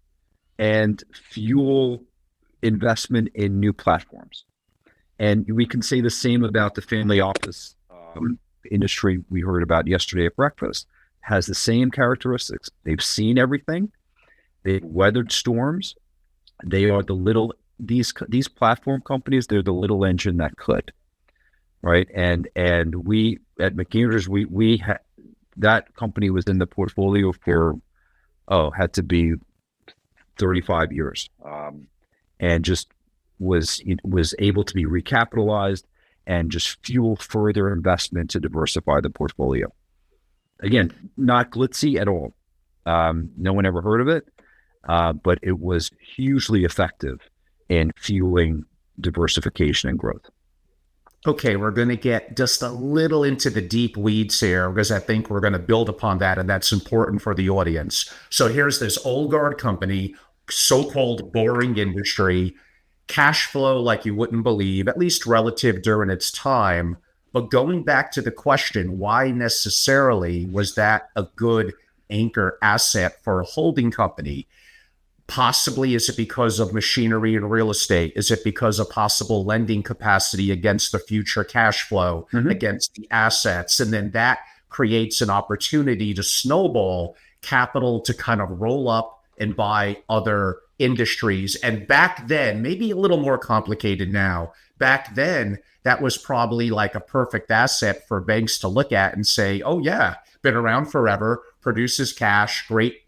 [SPEAKER 2] and fuel investment in new platforms. And we can say the same about the family office industry we heard about yesterday at breakfast. Has the same characteristics. They've seen everything. They've weathered storms. They are the little, these platform companies, they're the little engine that could, right? And we at McAndrews, we had, that company was in the portfolio for, had to be 35 years, and just was able to be recapitalized and just fuel further investment to diversify the portfolio. Again, not glitzy at all. No one ever heard of it, but it was hugely effective in fueling diversification and growth.
[SPEAKER 1] Okay, we're going to get just a little into the deep weeds here because I think we're going to build upon that, and that's important for the audience. So here's this old guard company, so-called boring industry, cash flow like you wouldn't believe, at least relative during its time. But going back to the question, why necessarily was that a good anchor asset for a holding company? Possibly, is it because of machinery and real estate? Is it because of possible lending capacity against the future cash flow, against the assets? And then that creates an opportunity to snowball capital to kind of roll up and buy other industries. And back then, maybe a little more complicated now, back then, that was probably like a perfect asset for banks to look at and say, oh yeah, been around forever, produces cash, great,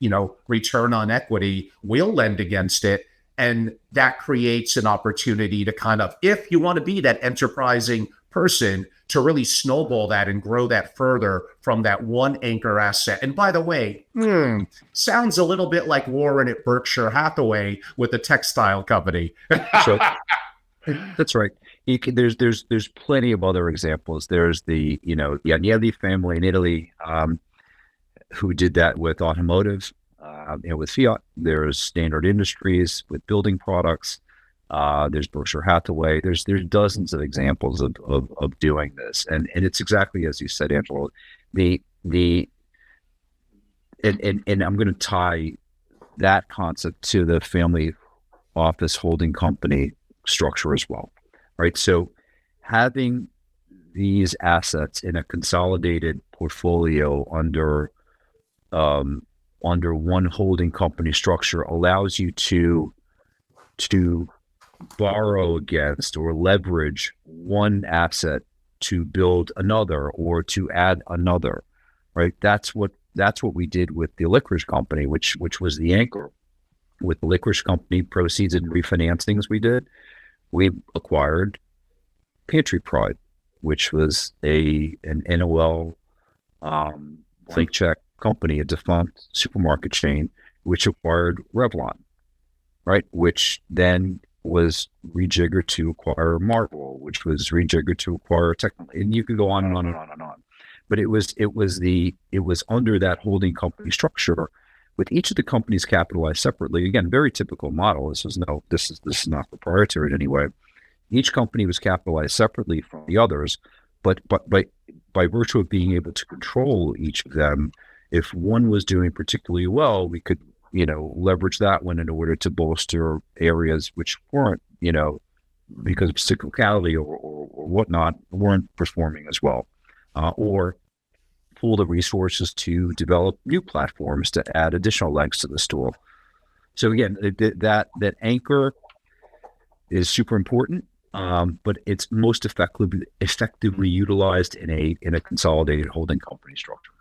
[SPEAKER 1] return on equity, we'll lend against it. And that creates an opportunity to kind of, if you want to be that enterprising person, to really snowball that and grow that further from that one anchor asset. And by the way, sounds a little bit like Warren at Berkshire Hathaway with the textile company.
[SPEAKER 2] So, that's right. There's plenty of other examples. There's the Agnelli family in Italy, who did that with automotive, with Fiat. There's Standard Industries with building products. There's Berkshire Hathaway. There's dozens of examples of doing this, and it's exactly as you said, Angelo. And I'm going to tie that concept to the family office holding company structure as well, right? So having these assets in a consolidated portfolio under one holding company structure allows you to borrow against or leverage one asset to build another or to add another, right? That's what we did with the licorice company, which was the anchor. With the licorice company proceeds and refinancings we acquired Pantry Pride, which was an NOL think check company, a defunct supermarket chain, which acquired Revlon, right? Which then was rejiggered to acquire Marvel, which was rejiggered to acquire Technology, and you could go on and on and on and on. But it was under that holding company structure, with each of the companies capitalized separately. Again, very typical model. This is not proprietary in any way. Each company was capitalized separately from the others, but by virtue of being able to control each of them, if one was doing particularly well, we could leverage that one in order to bolster areas which weren't, because of cyclicality or whatnot, weren't performing as well, or pool the resources to develop new platforms to add additional legs to the stool. So again, that anchor is super important, but it's most effectively utilized in a consolidated holding company structure.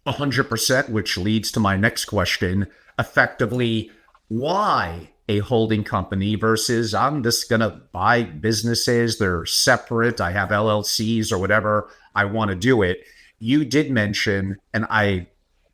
[SPEAKER 1] 100%, which leads to my next question. Effectively, why a holding company versus I'm just going to buy businesses, they're separate, I have LLCs or whatever, I want to do it. You did mention, and I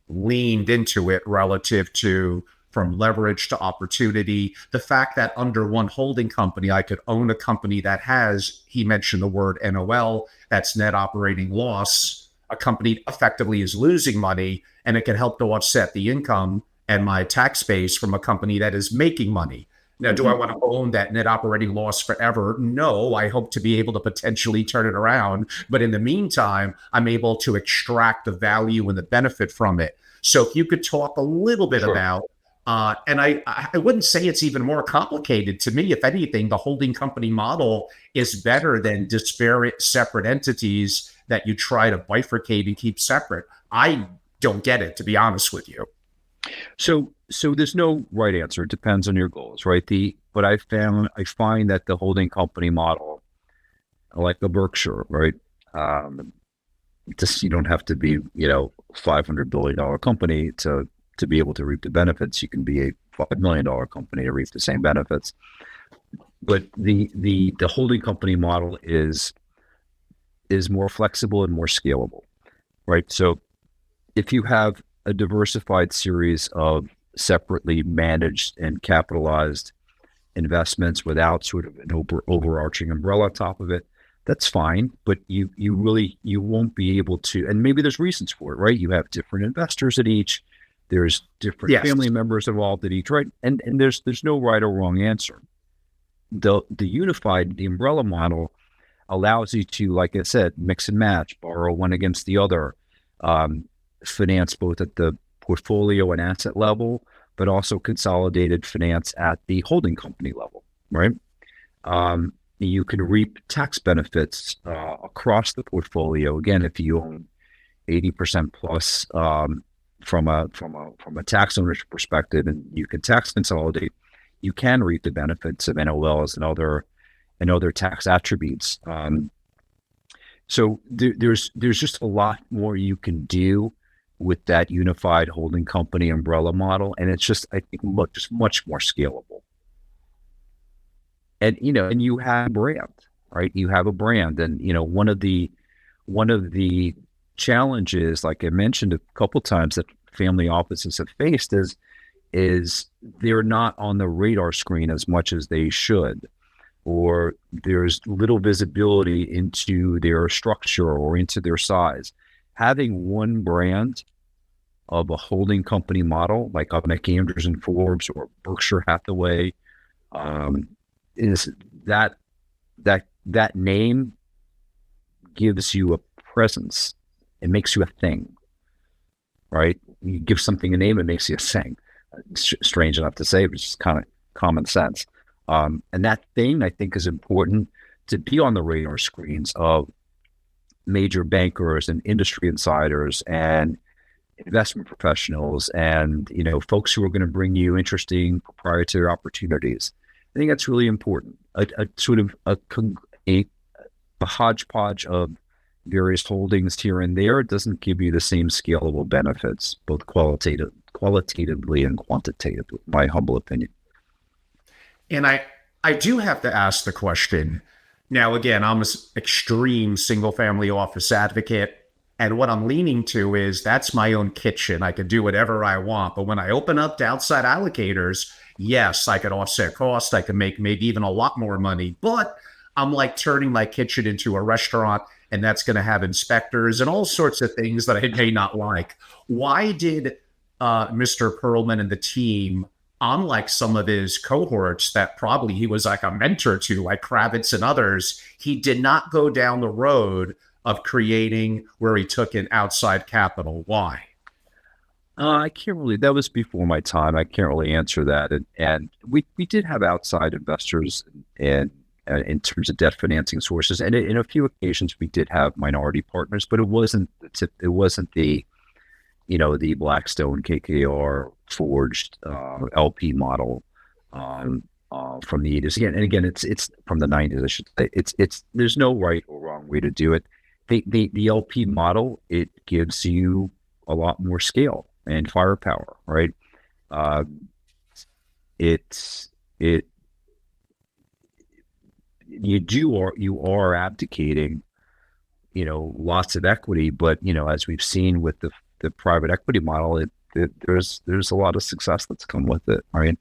[SPEAKER 1] leaned into it relative to from leverage to opportunity, the fact that under one holding company, I could own a company that has, he mentioned the word NOL, that's net operating loss. A company effectively is losing money, and it can help to offset the income and my tax base from a company that is making money. Now, do I want to own that net operating loss forever? No, I hope to be able to potentially turn it around. But in the meantime, I'm able to extract the value and the benefit from it. So if you could talk a little bit
[SPEAKER 2] Sure.
[SPEAKER 1] about And I wouldn't say it's even more complicated. To me, if anything, the holding company model is better than disparate, separate entities that you try to bifurcate and keep separate. I don't get it, to be honest with you.
[SPEAKER 2] So there's no right answer. It depends on your goals, right? But I find that the holding company model, like the Berkshire, right? Just you don't have to be, $500 billion company to be able to reap the benefits. You can be a $5 million company to reap the same benefits. But the holding company model is more flexible and more scalable, right? So if you have a diversified series of separately managed and capitalized investments without sort of an overarching umbrella on top of it, that's fine. But you won't be able to, and maybe there's reasons for it, right? You have different investors at each. There's different family members involved at each, right? And there's no right or wrong answer. The umbrella model allows you to, like I said, mix and match, borrow one against the other, finance both at the portfolio and asset level, but also consolidated finance at the holding company level, right? You can reap tax benefits across the portfolio. Again, if you own 80% plus from a tax ownership perspective, and you can tax consolidate, you can reap the benefits of NOLs and other tax attributes. So there's just a lot more you can do with that unified holding company umbrella model, and it's just, I think, just much more scalable. And and you have a brand, right? You have a brand, and one of the challenges, like I mentioned a couple times, that family offices have faced is they're not on the radar screen as much as they should, or there's little visibility into their structure or into their size. Having one brand of a holding company model, like up McAndrews and Forbes or Berkshire Hathaway, is that name gives you a presence. It makes you a thing, right? You give something a name, it makes you a thing. Strange enough to say, but it's just kind of common sense. And that thing, I think, is important to be on the radar screens of major bankers and industry insiders and investment professionals and folks who are going to bring you interesting proprietary opportunities. I think that's really important. A sort of a hodgepodge of various holdings here and there doesn't give you the same scalable benefits, both qualitatively and quantitatively, my humble opinion.
[SPEAKER 1] And I do have to ask the question. Now, again, I'm an extreme single family office advocate. And what I'm leaning to is that's my own kitchen. I can do whatever I want. But when I open up to outside allocators, yes, I could offset costs. I can make maybe even a lot more money. But I'm like turning my kitchen into a restaurant, and that's going to have inspectors and all sorts of things that I may not like. Why did Mr. Perlman and the team, unlike some of his cohorts that probably he was like a mentor to, like Kravitz and others, he did not go down the road of creating where he took in outside capital? Why?
[SPEAKER 2] I can't really, that was before my time. I can't really answer that. And we did have outside investors and in terms of debt financing sources. And in a few occasions we did have minority partners, but it wasn't the, the Blackstone, KKR forged LP model from the 80s. Again, it's from the 90s, I should say. It's there's no right or wrong way to do it. The LP model, it gives you a lot more scale and firepower, right? You are abdicating, lots of equity, but as we've seen with the private equity model, there's a lot of success that's come with it, right?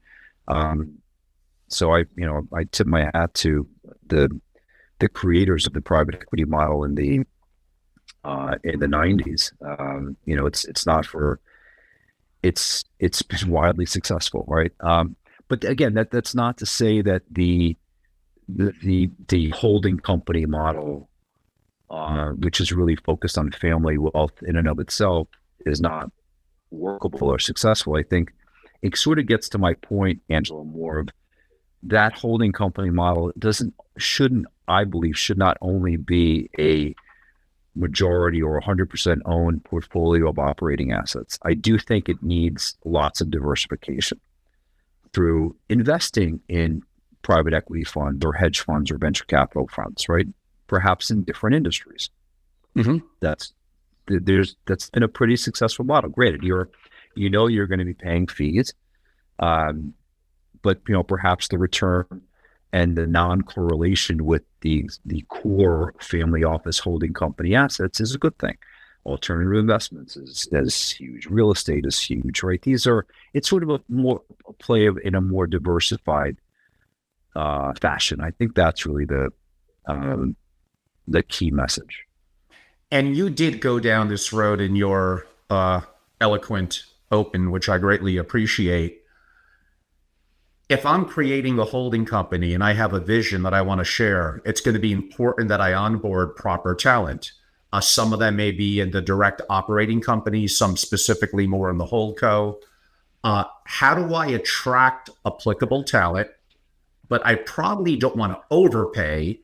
[SPEAKER 2] So I tip my hat to the creators of the private equity model in the 90s. It's been widely successful, right? But again, that's not to say that the holding company model, which is really focused on family wealth in and of itself, is not workable or successful. I think it sort of gets to my point, Angela, more of that holding company model I believe, should not only be a majority or 100% owned portfolio of operating assets. I do think it needs lots of diversification through investing in private equity funds or hedge funds or venture capital funds, right? Perhaps in different industries.
[SPEAKER 1] Mm-hmm.
[SPEAKER 2] That's been a pretty successful model. Granted, you're going to be paying fees, but perhaps the return and the non-correlation with the core family office holding company assets is a good thing. Alternative investments is huge. Real estate is huge, right? It's sort of a play in a more diversified fashion. I think that's really the key message.
[SPEAKER 1] And you did go down this road in your eloquent open, which I greatly appreciate. If I'm creating a holding company and I have a vision that I want to share, it's going to be important that I onboard proper talent. Some of them may be in the direct operating company, some specifically more in the HoldCo. How do I attract applicable talent? But I probably don't want to overpay.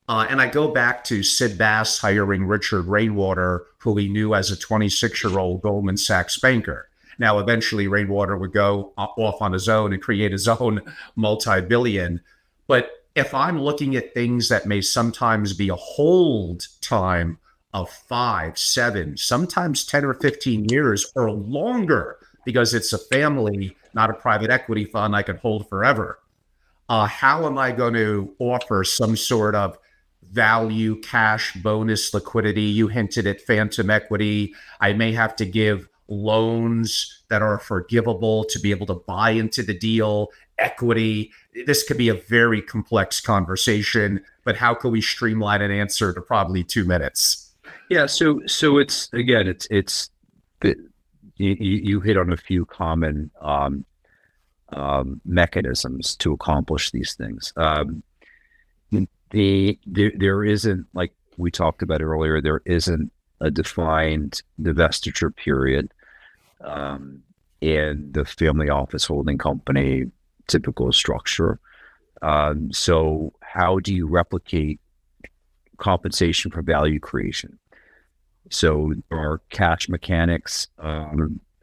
[SPEAKER 1] And I go back to Sid Bass hiring Richard Rainwater, who he knew as a 26-year-old Goldman Sachs banker. Now, eventually, Rainwater would go off on his own and create his own multi-billion. But if I'm looking at things that may sometimes be a hold time of 5, 7, sometimes 10 or 15 years or longer, because it's a family, not a private equity fund I could hold forever, how am I going to offer some sort of value, cash, bonus, liquidity? You hinted at phantom equity. I may have to give loans that are forgivable to be able to buy into the deal, equity. This could be a very complex conversation, but how can we streamline an answer to probably 2 minutes?
[SPEAKER 2] Yeah. So it's, again, you hit on a few common mechanisms to accomplish these things. There isn't, like we talked about earlier, there isn't a defined divestiture period in the family office holding company typical structure. So how do you replicate compensation for value creation? So there are cash mechanics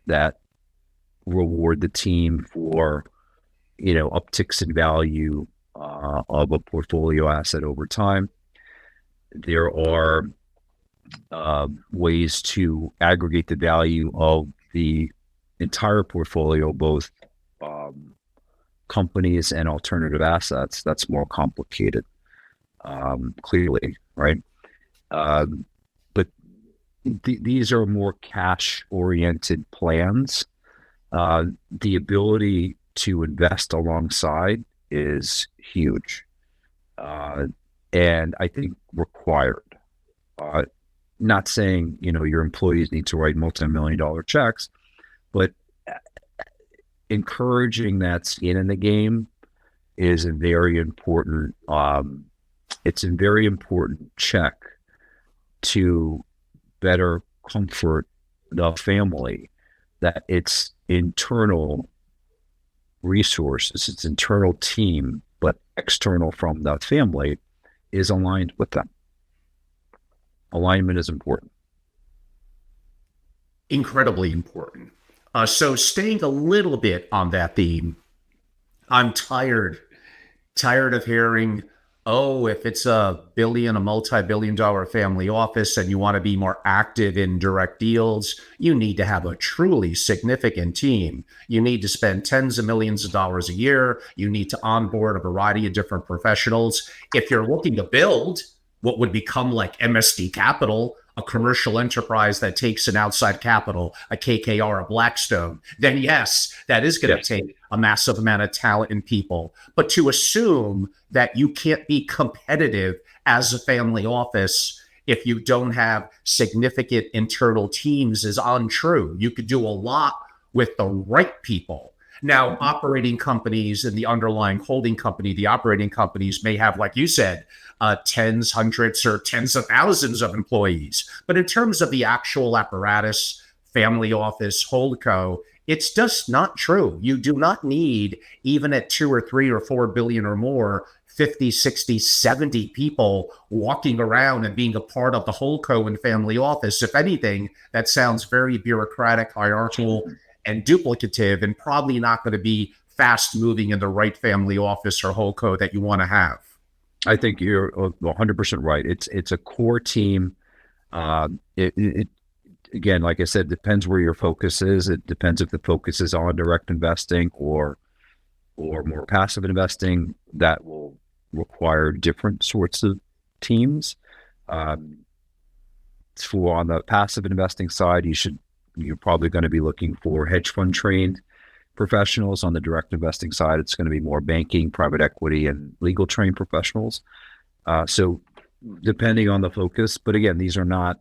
[SPEAKER 2] that reward the team for upticks in value of a portfolio asset over time. There are ways to aggregate the value of the entire portfolio, both companies and alternative assets. That's more complicated, clearly, right? But these are more cash-oriented plans. The ability to invest alongside is huge, and I think required. Not saying your employees need to write multi-million-dollar checks, but encouraging that skin in the game is a very important. It's a very important check to better comfort the family that its internal resources, its internal team, but external from the family, is aligned with them. Alignment is important.
[SPEAKER 1] Incredibly important. So staying a little bit on that theme, I'm tired of hearing, if it's a multi-billion-dollar family office and you want to be more active in direct deals, you need to have a truly significant team. You need to spend tens of millions of dollars a year. You need to onboard a variety of different professionals. If you're looking to build what would become like MSD Capital, a commercial enterprise that takes an outside capital, a KKR, a Blackstone, then yes, that is going to take a massive amount of talent and people. But to assume that you can't be competitive as a family office if you don't have significant internal teams is untrue. You could do a lot with the right people. Now, operating companies and the underlying holding company, the operating companies may have, like you said, tens, hundreds, or tens of thousands of employees. But in terms of the actual apparatus, family office, HoldCo, It's just not true. You do not need, even at 2 or 3 or 4 billion or more, 50, 60, 70 people walking around and being a part of the HoldCo and family office. If anything, that sounds very bureaucratic, hierarchical, and duplicative, and probably not going to be fast moving in the right family office or HoldCo that you want to have.
[SPEAKER 2] I think you're 100% right. It's a core team. It again, like I said, depends where your focus is. It depends if the focus is on direct investing or more passive investing. That will require different sorts of teams. For on the passive investing side, you're probably going to be looking for hedge fund trained professionals. On the direct investing side, it's going to be more banking, private equity, and legal trained professionals. So depending on the focus, but again, these are not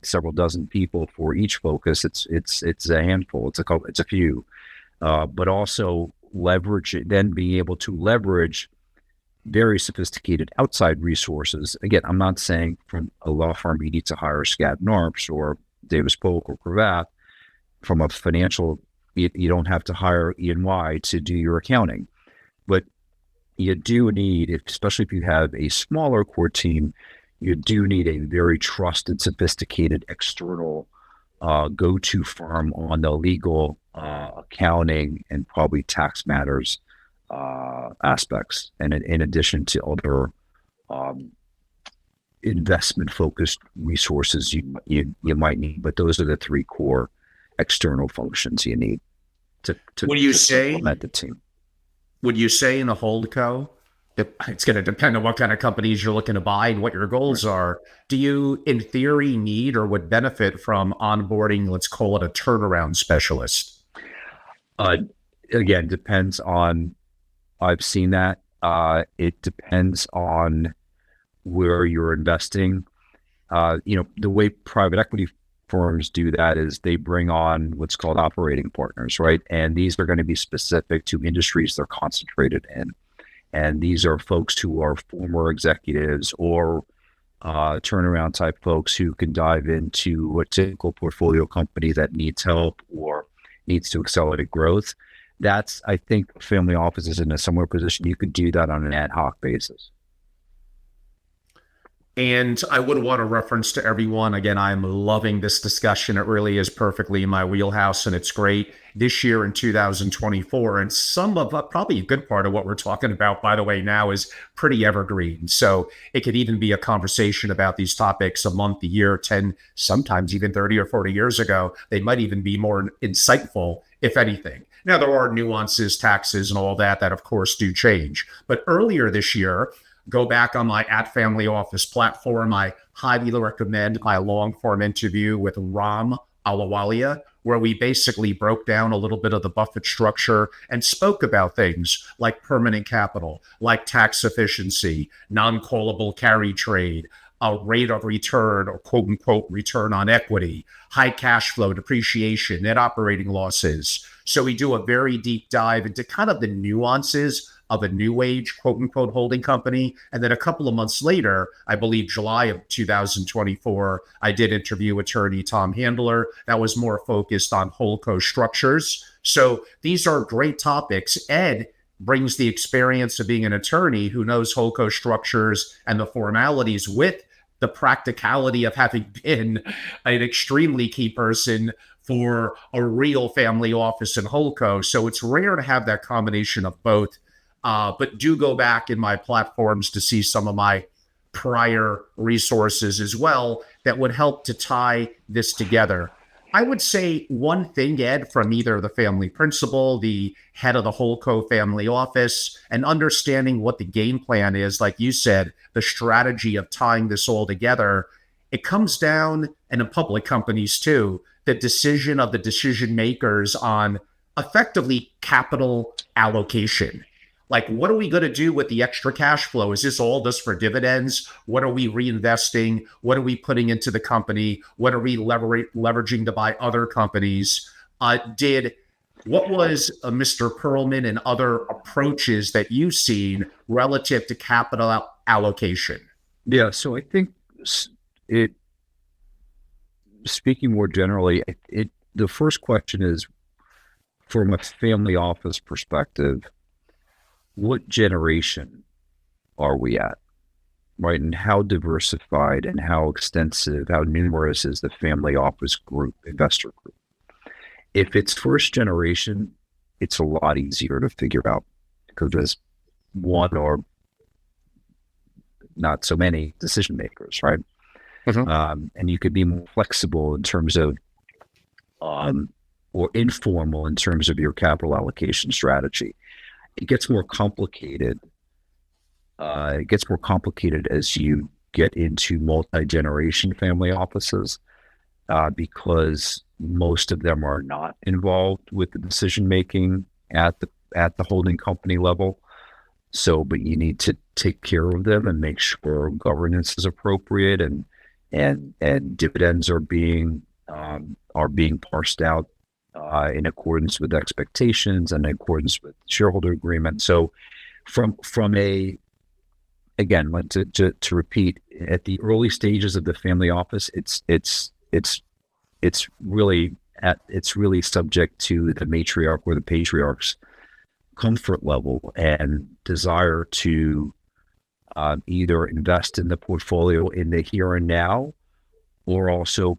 [SPEAKER 2] several dozen people for each focus. It's a handful. It's a few, but also being able to leverage very sophisticated outside resources. Again, I'm not saying from a law firm you need to hire Skadden Arps or Davis Polk or Cravath. From a financial, you don't have to hire E&Y to do your accounting, but you do need, especially if you have a smaller core team, you do need a very trusted, sophisticated external go-to firm on the legal, accounting, and probably tax matters aspects, and in addition to other investment-focused resources you might need. But those are the three core external functions you need to supplement the team.
[SPEAKER 1] Would you say in a HoldCo, it's going to depend on what kind of companies you're looking to buy and what your goals are. Do you, in theory, need or would benefit from onboarding, let's call it a turnaround specialist?
[SPEAKER 2] Again, depends on, I've seen that. It depends on where you're investing. The way private equity firms do that is they bring on what's called operating partners, right? And these are going to be specific to industries they're concentrated in. And these are folks who are former executives or turnaround type folks who can dive into a typical portfolio company that needs help or needs to accelerate growth. I think family offices in a similar position. You could do that on an ad hoc basis.
[SPEAKER 1] And I would want to reference to everyone, again, I'm loving this discussion. It really is perfectly in my wheelhouse, and it's great. This year in 2024, and some of probably a good part of what we're talking about, by the way, now is pretty evergreen. So it could even be a conversation about these topics a month, a year, 10, sometimes even 30 or 40 years ago. They might even be more insightful, if anything. Now, there are nuances, taxes, and all that of course do change. But earlier this year, go back on my @Family Office platform. I highly recommend my long form interview with Ram Alawalia, where we basically broke down a little bit of the Buffett structure and spoke about things like permanent capital, like tax efficiency, non-callable carry trade, a rate of return or quote unquote return on equity, high cash flow, depreciation, net operating losses. So we do a very deep dive into kind of the nuances of a new age, quote unquote, holding company. And then a couple of months later, I believe July of 2024, I did interview attorney Tom Handler. That was more focused on HoldCo structures. So these are great topics. Ed brings the experience of being an attorney who knows HoldCo structures and the formalities with the practicality of having been an extremely key person for a real family office in HoldCo. So it's rare to have that combination of both. But do go back in my platforms to see some of my prior resources as well that would help to tie this together. I would say one thing, Ed, from either the family principal, the head of the HoldCo family office, and understanding what the game plan is, like you said, the strategy of tying this all together, it comes down, and in public companies too, the decision of the decision makers on effectively capital allocation. Like, what are we going to do with the extra cash flow? Is this all just for dividends? What are we reinvesting? What are we putting into the company? What are we leveraging to buy other companies? What was Mr. Perlman and other approaches that you've seen relative to capital allocation?
[SPEAKER 2] Yeah, so I think speaking more generally, the first question is, from a family office perspective, what generation are we at, right? And how diversified and how extensive, how numerous is the family office group, investor group? If it's first generation, it's a lot easier to figure out because there's one or not so many decision makers, right? And you could be more flexible in terms of, or informal in terms of your capital allocation strategy. It gets more complicated. It gets more complicated as you get into multi-generation family offices, because most of them are not involved with the decision making at the holding company level. So, but you need to take care of them and make sure governance is appropriate and dividends are being parsed out in accordance with expectations and in accordance with shareholder agreement. So, from a again, to repeat, at the early stages of the family office, it's really subject to the matriarch or the patriarch's comfort level and desire to either invest in the portfolio in the here and now, or also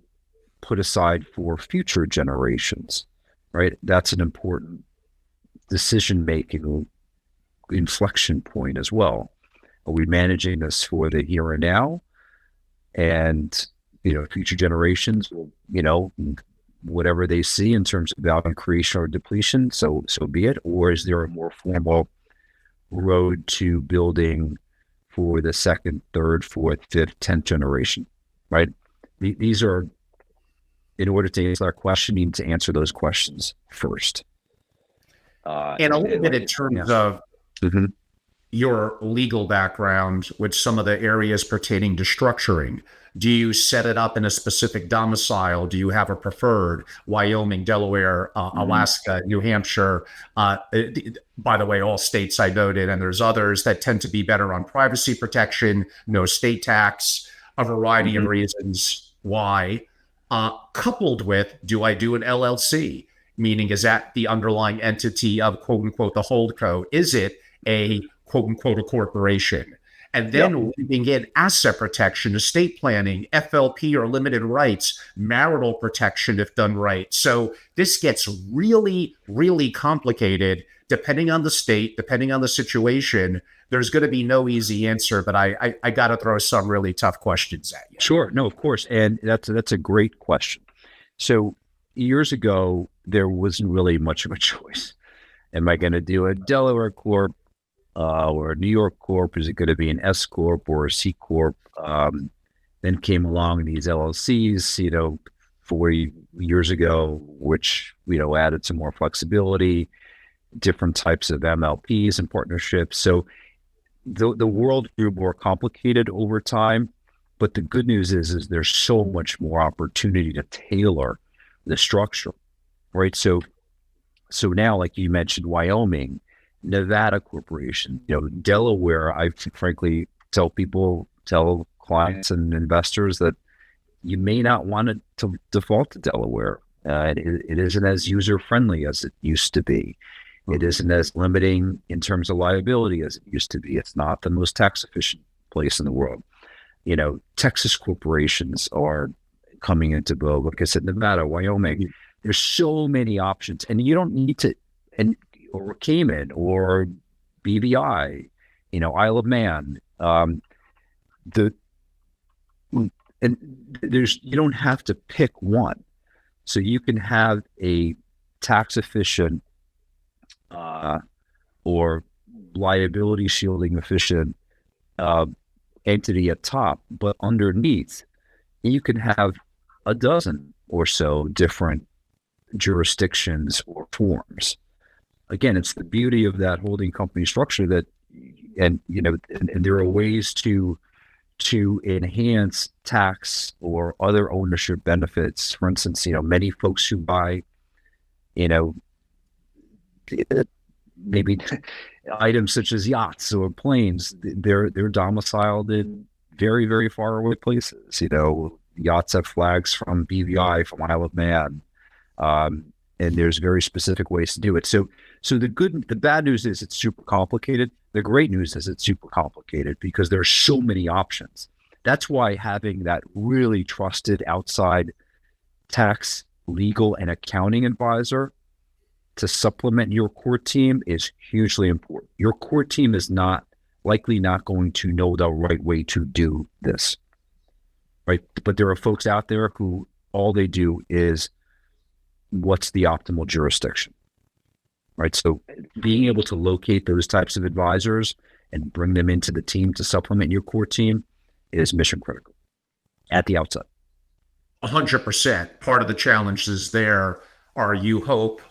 [SPEAKER 2] put aside for future generations, right? That's an important decision-making inflection point as well. Are we managing this for the here and now? And, future generations will, whatever they see in terms of value creation or depletion, so be it. Or is there a more formal road to building for the second, third, fourth, fifth, 10th generation, right? These are, in order to answer that question, you need to answer those questions first.
[SPEAKER 1] And a little bit in terms of your legal background with some of the areas pertaining to structuring. Do you set it up in a specific domicile? Do you have a preferred Wyoming, Delaware, Alaska, New Hampshire? By the way, all states I noted, and there's others that tend to be better on privacy protection, no state tax, a variety of reasons why. Coupled with, do I do an LLC? Meaning, is that the underlying entity of quote unquote the HoldCo? Is it a quote unquote a corporation? And then weaving in asset protection, estate planning, FLP or limited rights, marital protection if done right. So this gets really, really complicated depending on the state, depending on the situation. There's going to be no easy answer, but I got to throw some really tough questions at you.
[SPEAKER 2] Sure. No, of course. And that's a great question. So years ago, there wasn't really much of a choice. Am I going to do a Delaware Corp or a New York Corp? Is it going to be an S Corp or a C Corp? Then came along these LLCs, 40 years ago, which, added some more flexibility, different types of MLPs and partnerships. So the world grew more complicated over time, but the good news is there's so much more opportunity to tailor the structure, right? So now, like you mentioned, Wyoming, Nevada corporation, Delaware, I frankly tell clients and investors that you may not want to default to Delaware. It isn't as user-friendly as it used to be. It isn't as limiting in terms of liability as it used to be. It's not the most tax-efficient place in the world. Texas corporations are coming into vogue. Like I said, Nevada, Wyoming, there's so many options, and you don't need to, or Cayman or BVI, Isle of Man. You don't have to pick one. So you can have a tax efficient or liability shielding efficient entity at top, but underneath you can have a dozen or so different jurisdictions or forms. Again, it's the beauty of that holding company structure that, and there are ways to enhance tax or other ownership benefits. For instance, many folks who buy, maybe items such as yachts or planes, they're domiciled in very, very far away places. Yachts have flags from BVI, from Isle of Man. and there's very specific ways to do it. So the bad news is it's super complicated. The great news is it's super complicated because there are so many options. That's why having that really trusted outside tax, legal, and accounting advisor to supplement your core team is hugely important. Your core team is likely not going to know the right way to do this, right? But there are folks out there who all they do is what's the optimal jurisdiction, right? So being able to locate those types of advisors and bring them into the team to supplement your core team is mission critical at the outset.
[SPEAKER 1] 100%. Part of the challenges there are you hope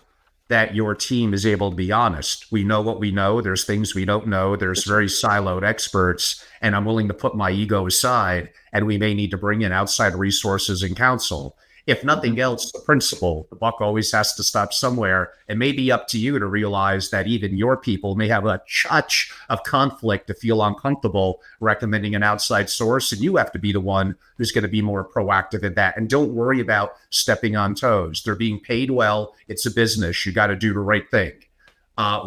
[SPEAKER 1] that your team is able to be honest. We know what we know. There's things we don't know. There's very siloed experts, and I'm willing to put my ego aside, and we may need to bring in outside resources and counsel. If nothing else, the principle, the buck always has to stop somewhere. It may be up to you to realize that even your people may have a touch of conflict to feel uncomfortable recommending an outside source, and you have to be the one who's going to be more proactive in that. And don't worry about stepping on toes. They're being paid well. It's a business. You got to do the right thing.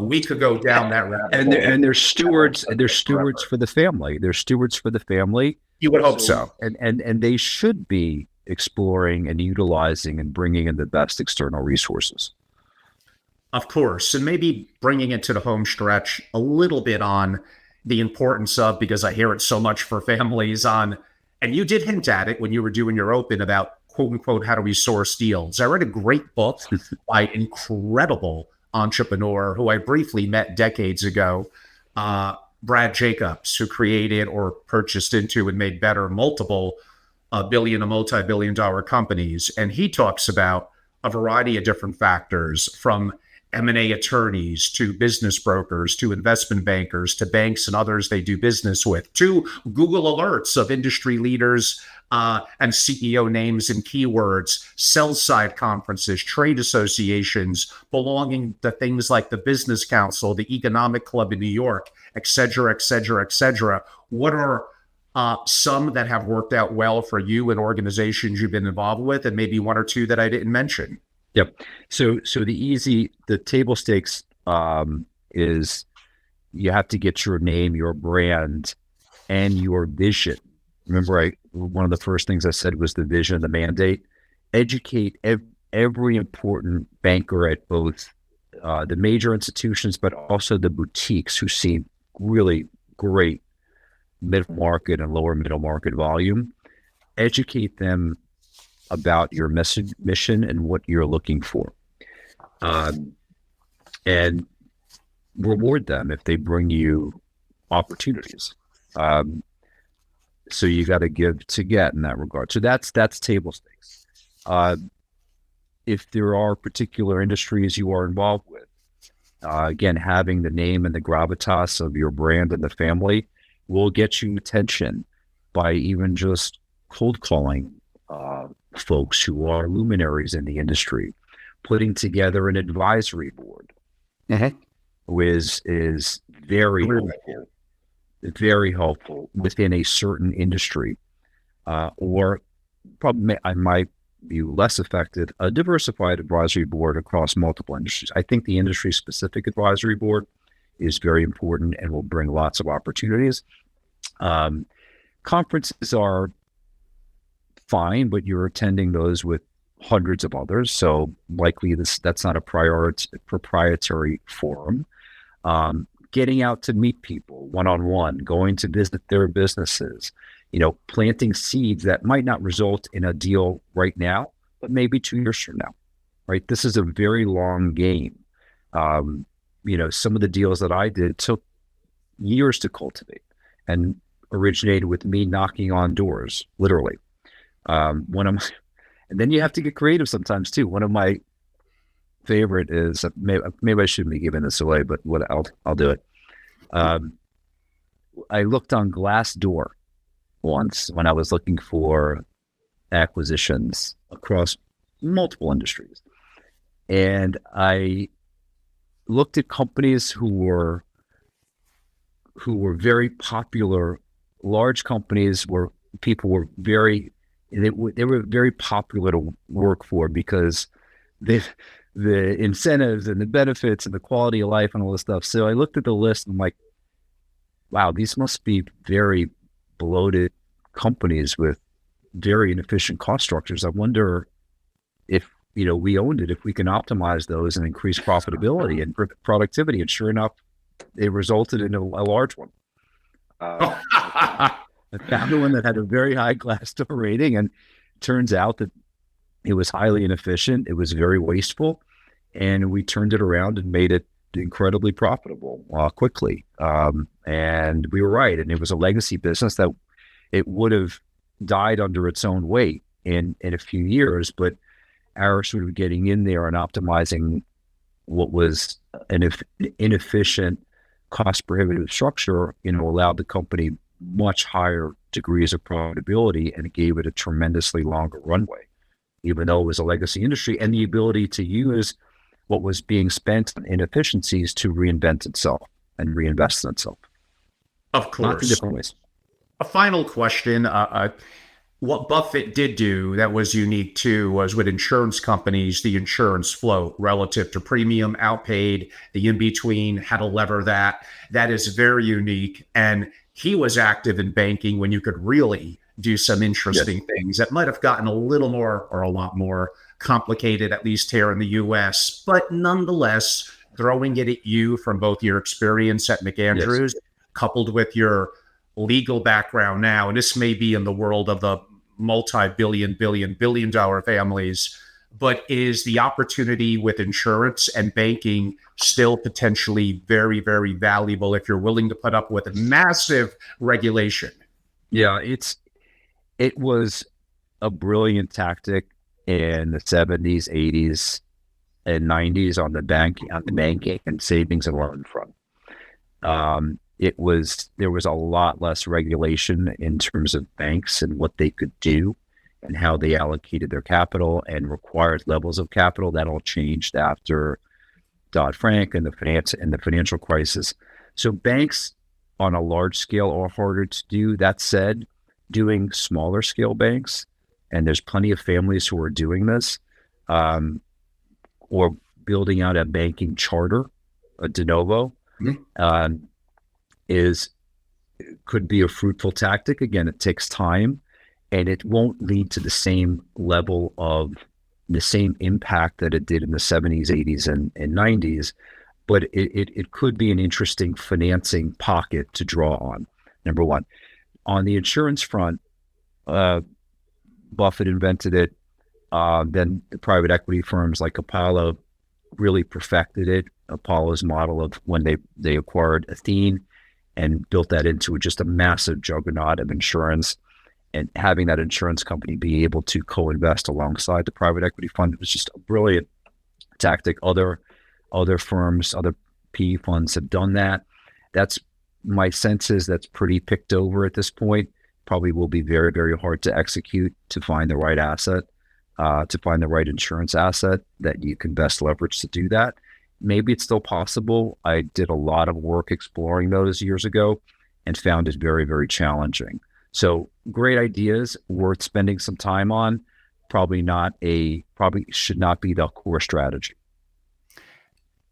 [SPEAKER 1] We could go down that rabbit hole.
[SPEAKER 2] And they're stewards. They're stewards for the family. They're stewards for the family.
[SPEAKER 1] You would hope so.
[SPEAKER 2] And they should be exploring and utilizing and bringing in the best external resources.
[SPEAKER 1] Of course, and maybe bringing it to the home stretch a little bit on the importance of, because I hear it so much for families on, and you did hint at it when you were doing your open about quote unquote, how do we source deals? I read a great book by incredible entrepreneur who I briefly met decades ago, Brad Jacobs, who created or purchased into and made better multiple billion and multi-billion dollar companies. And he talks about a variety of different factors, from M&A attorneys to business brokers to investment bankers to banks and others they do business with, to Google alerts of industry leaders and CEO names and keywords, sell-side conferences, trade associations belonging to things like the Business Council, the Economic Club in New York, et cetera, et cetera, et cetera. What are some that have worked out well for you and organizations you've been involved with, and maybe one or two that I didn't mention?
[SPEAKER 2] Yep. So the table stakes is you have to get your name, your brand, and your vision. Remember, one of the first things I said was the vision, the mandate. Educate every important banker at both the major institutions, but also the boutiques who see really great middle market and lower middle market volume. Educate them about your mission and what you're looking for, and reward them if they bring you opportunities. So you got to give to get in that regard. So that's table stakes. If there are particular industries you are involved with, again, having the name and the gravitas of your brand and the family will get you attention by even just cold calling folks who are luminaries in the industry, putting together an advisory board, who is very helpful within a certain industry, or probably I might be less effective, a diversified advisory board across multiple industries. I think the industry-specific advisory board is very important and will bring lots of opportunities. Conferences are fine, but you're attending those with hundreds of others, so likely that's not a proprietary forum. Getting out to meet people one-on-one, going to visit their businesses, planting seeds that might not result in a deal right now, but maybe 2 years from now, right? This is a very long game. Some of the deals that I did took years to cultivate and originated with me knocking on doors, literally. And then you have to get creative sometimes too. One of my favorite is, maybe I shouldn't be giving this away, but I'll do it. I looked on Glassdoor once when I was looking for acquisitions across multiple industries. And I looked at companies who were very popular, large companies where people were they were very popular to work for because the incentives and the benefits and the quality of life and all this stuff. So I looked at the list and I'm like, wow, these must be very bloated companies with very inefficient cost structures. I wonder if, we owned it, if we can optimize those and increase profitability and productivity. And sure enough, it resulted in a large one. I found one that had a very high Glassdoor rating, and it turns out that it was highly inefficient. It was very wasteful, and we turned it around and made it incredibly profitable quickly. And we were right. And it was a legacy business that it would have died under its own weight in a few years, but our sort of getting in there and optimizing what was an inefficient, cost prohibitive structure, allowed the company much higher degrees of profitability, and it gave it a tremendously longer runway, even though it was a legacy industry, and the ability to use what was being spent on inefficiencies to reinvent itself and reinvest in itself.
[SPEAKER 1] Of course.
[SPEAKER 2] Lots of different ways.
[SPEAKER 1] A final question. What Buffett did do that was unique too was with insurance companies, the insurance float relative to premium, outpaid, the in-between, how to lever that. That is very unique. And he was active in banking when you could really do some interesting things that might have gotten a little more or a lot more complicated, at least here in the US. But nonetheless, throwing it at you from both your experience at McAndrews, coupled with your legal background now, and this may be in the world of the multi-billion dollar families, but is the opportunity with insurance and banking still potentially very, very valuable if you're willing to put up with massive regulation?
[SPEAKER 2] Yeah, it was a brilliant tactic in the 70s, 80s, and 90s on the banking and savings and loan front. There was a lot less regulation in terms of banks and what they could do and how they allocated their capital and required levels of capital. That all changed after Dodd-Frank and the financial crisis. So banks on a large scale are harder to do. That said, doing smaller scale banks, and there's plenty of families who are doing this, or building out a banking charter, a de novo, could be a fruitful tactic. Again, it takes time, and it won't lead to the same level of the same impact that it did in the 70s, 80s, and 90s, but it could be an interesting financing pocket to draw on, number one. On the insurance front, Buffett invented it. Then the private equity firms like Apollo really perfected it. Apollo's model of when they acquired Athene and built that into just a massive juggernaut of insurance, and having that insurance company be able to co-invest alongside the private equity fund, it was just a brilliant tactic. Other firms, other PE funds have done that. That's my sense is that's pretty picked over at this point. Probably will be very, very hard to execute, to find the right asset, to find the right insurance asset that you can best leverage to do that. Maybe it's still possible. I did a lot of work exploring those years ago and found it very, very challenging. So great ideas, worth spending some time on. Probably should not be the core strategy.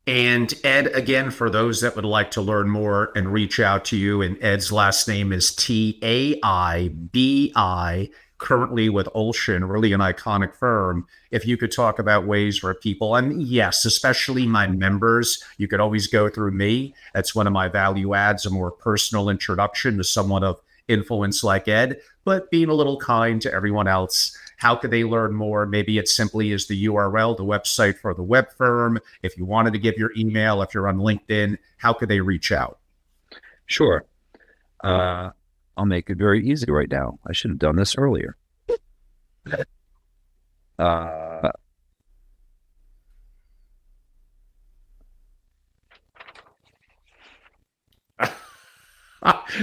[SPEAKER 1] And Ed, again, for those that would like to learn more and reach out to you, and Ed's last name is Taibi, currently with Olshan, really an iconic firm. If you could talk about ways where people, and yes, especially my members, you could always go through me. That's one of my value adds, a more personal introduction to someone of influence like Ed, but being a little kind to everyone else. How could they learn more? Maybe it simply is the URL, the website for the web firm. If you wanted to give your email, if you're on LinkedIn, how could they reach out?
[SPEAKER 2] Sure. I'll make it very easy right now. I should have done this earlier.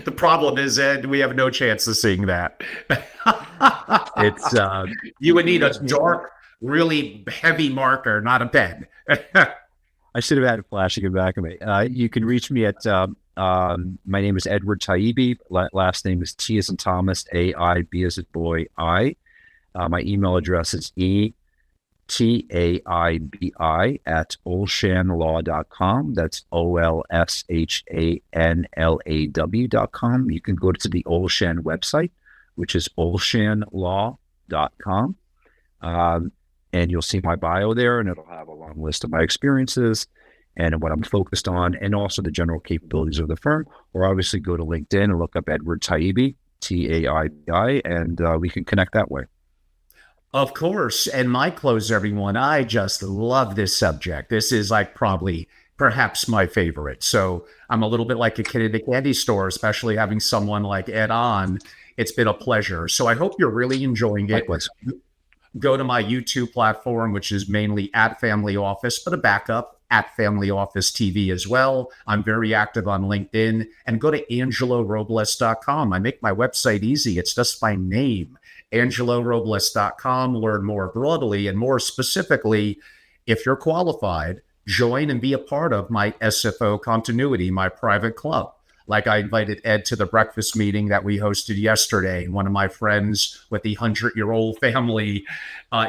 [SPEAKER 1] The problem is, Ed, we have no chance of seeing that.
[SPEAKER 2] It's
[SPEAKER 1] you would need a dark, really heavy marker, not a pen.
[SPEAKER 2] I should have had it flashing in back of me. You can reach me at my name is Edward Taibi. Last name is T as in Thomas, A-I, B as in boy, I. My email address is Taibi at olshanlaw.com. That's olshanlaw.com. You can go to the Olshan website, which is olshanlaw.com. And you'll see my bio there, and it'll have a long list of my experiences and what I'm focused on, and also the general capabilities of the firm. Or obviously go to LinkedIn and look up Edward Taibi, Taibi, and we can connect that way.
[SPEAKER 1] Of course. And my close, everyone, I just love this subject. This is like perhaps my favorite. So I'm a little bit like a kid in a candy store, especially having someone like Ed on. It's been a pleasure. So I hope you're really enjoying it.
[SPEAKER 2] Likewise.
[SPEAKER 1] Go to my YouTube platform, which is mainly at Family Office, but a backup at Family Office TV as well. I'm very active on LinkedIn, and go to angelorobles.com. I make my website easy. It's just my name, angelorobles.com. Learn more broadly, and more specifically, if you're qualified, join and be a part of my SFO continuity, my private club. Like I invited Ed to the breakfast meeting that we hosted yesterday. One of my friends with the 100-year-old family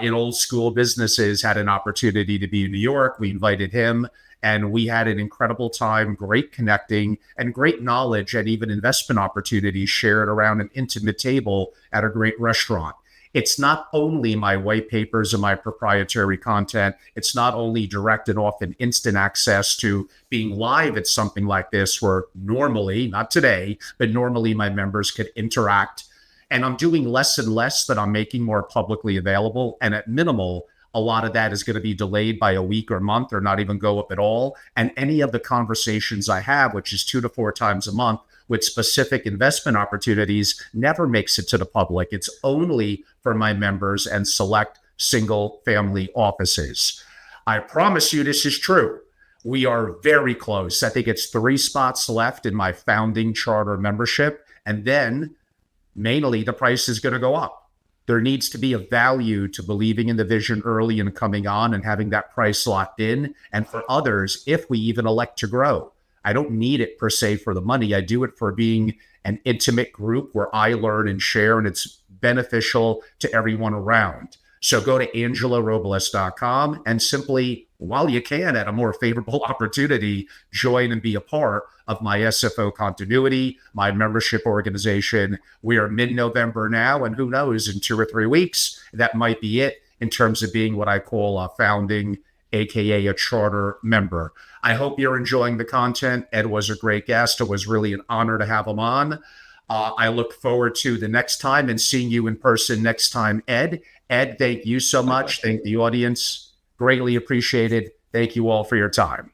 [SPEAKER 1] in old school businesses had an opportunity to be in New York. We invited him, and we had an incredible time, great connecting and great knowledge, and even investment opportunities shared around an intimate table at a great restaurant. It's not only my white papers and my proprietary content. It's not only direct and often instant access to being live at something like this, where normally, not today, but normally my members could interact. And I'm doing less and less that I'm making more publicly available. And at minimal, a lot of that is going to be delayed by a week or month, or not even go up at all. And any of the conversations I have, which is 2 to 4 times a month, with specific investment opportunities, never makes it to the public. It's only for my members and select single family offices. I promise you this is true. We are very close. I think it's 3 spots left in my founding charter membership. And then mainly the price is going to go up. There needs to be a value to believing in the vision early and coming on and having that price locked in. And for others, if we even elect to grow, I don't need it per se for the money. I do it for being an intimate group where I learn and share, and it's beneficial to everyone around. So go to angelorobles.com and simply, while you can, at a more favorable opportunity, join and be a part of my SFO continuity, my membership organization. We are mid-November now, and who knows, in 2 or 3 weeks, that might be it in terms of being what I call a founding, AKA a charter member. I hope you're enjoying the content. Ed was a great guest. It was really an honor to have him on. I look forward to the next time and seeing you in person next time, Ed. Ed, thank you so much. Thank the audience. Greatly appreciated. Thank you all for your time.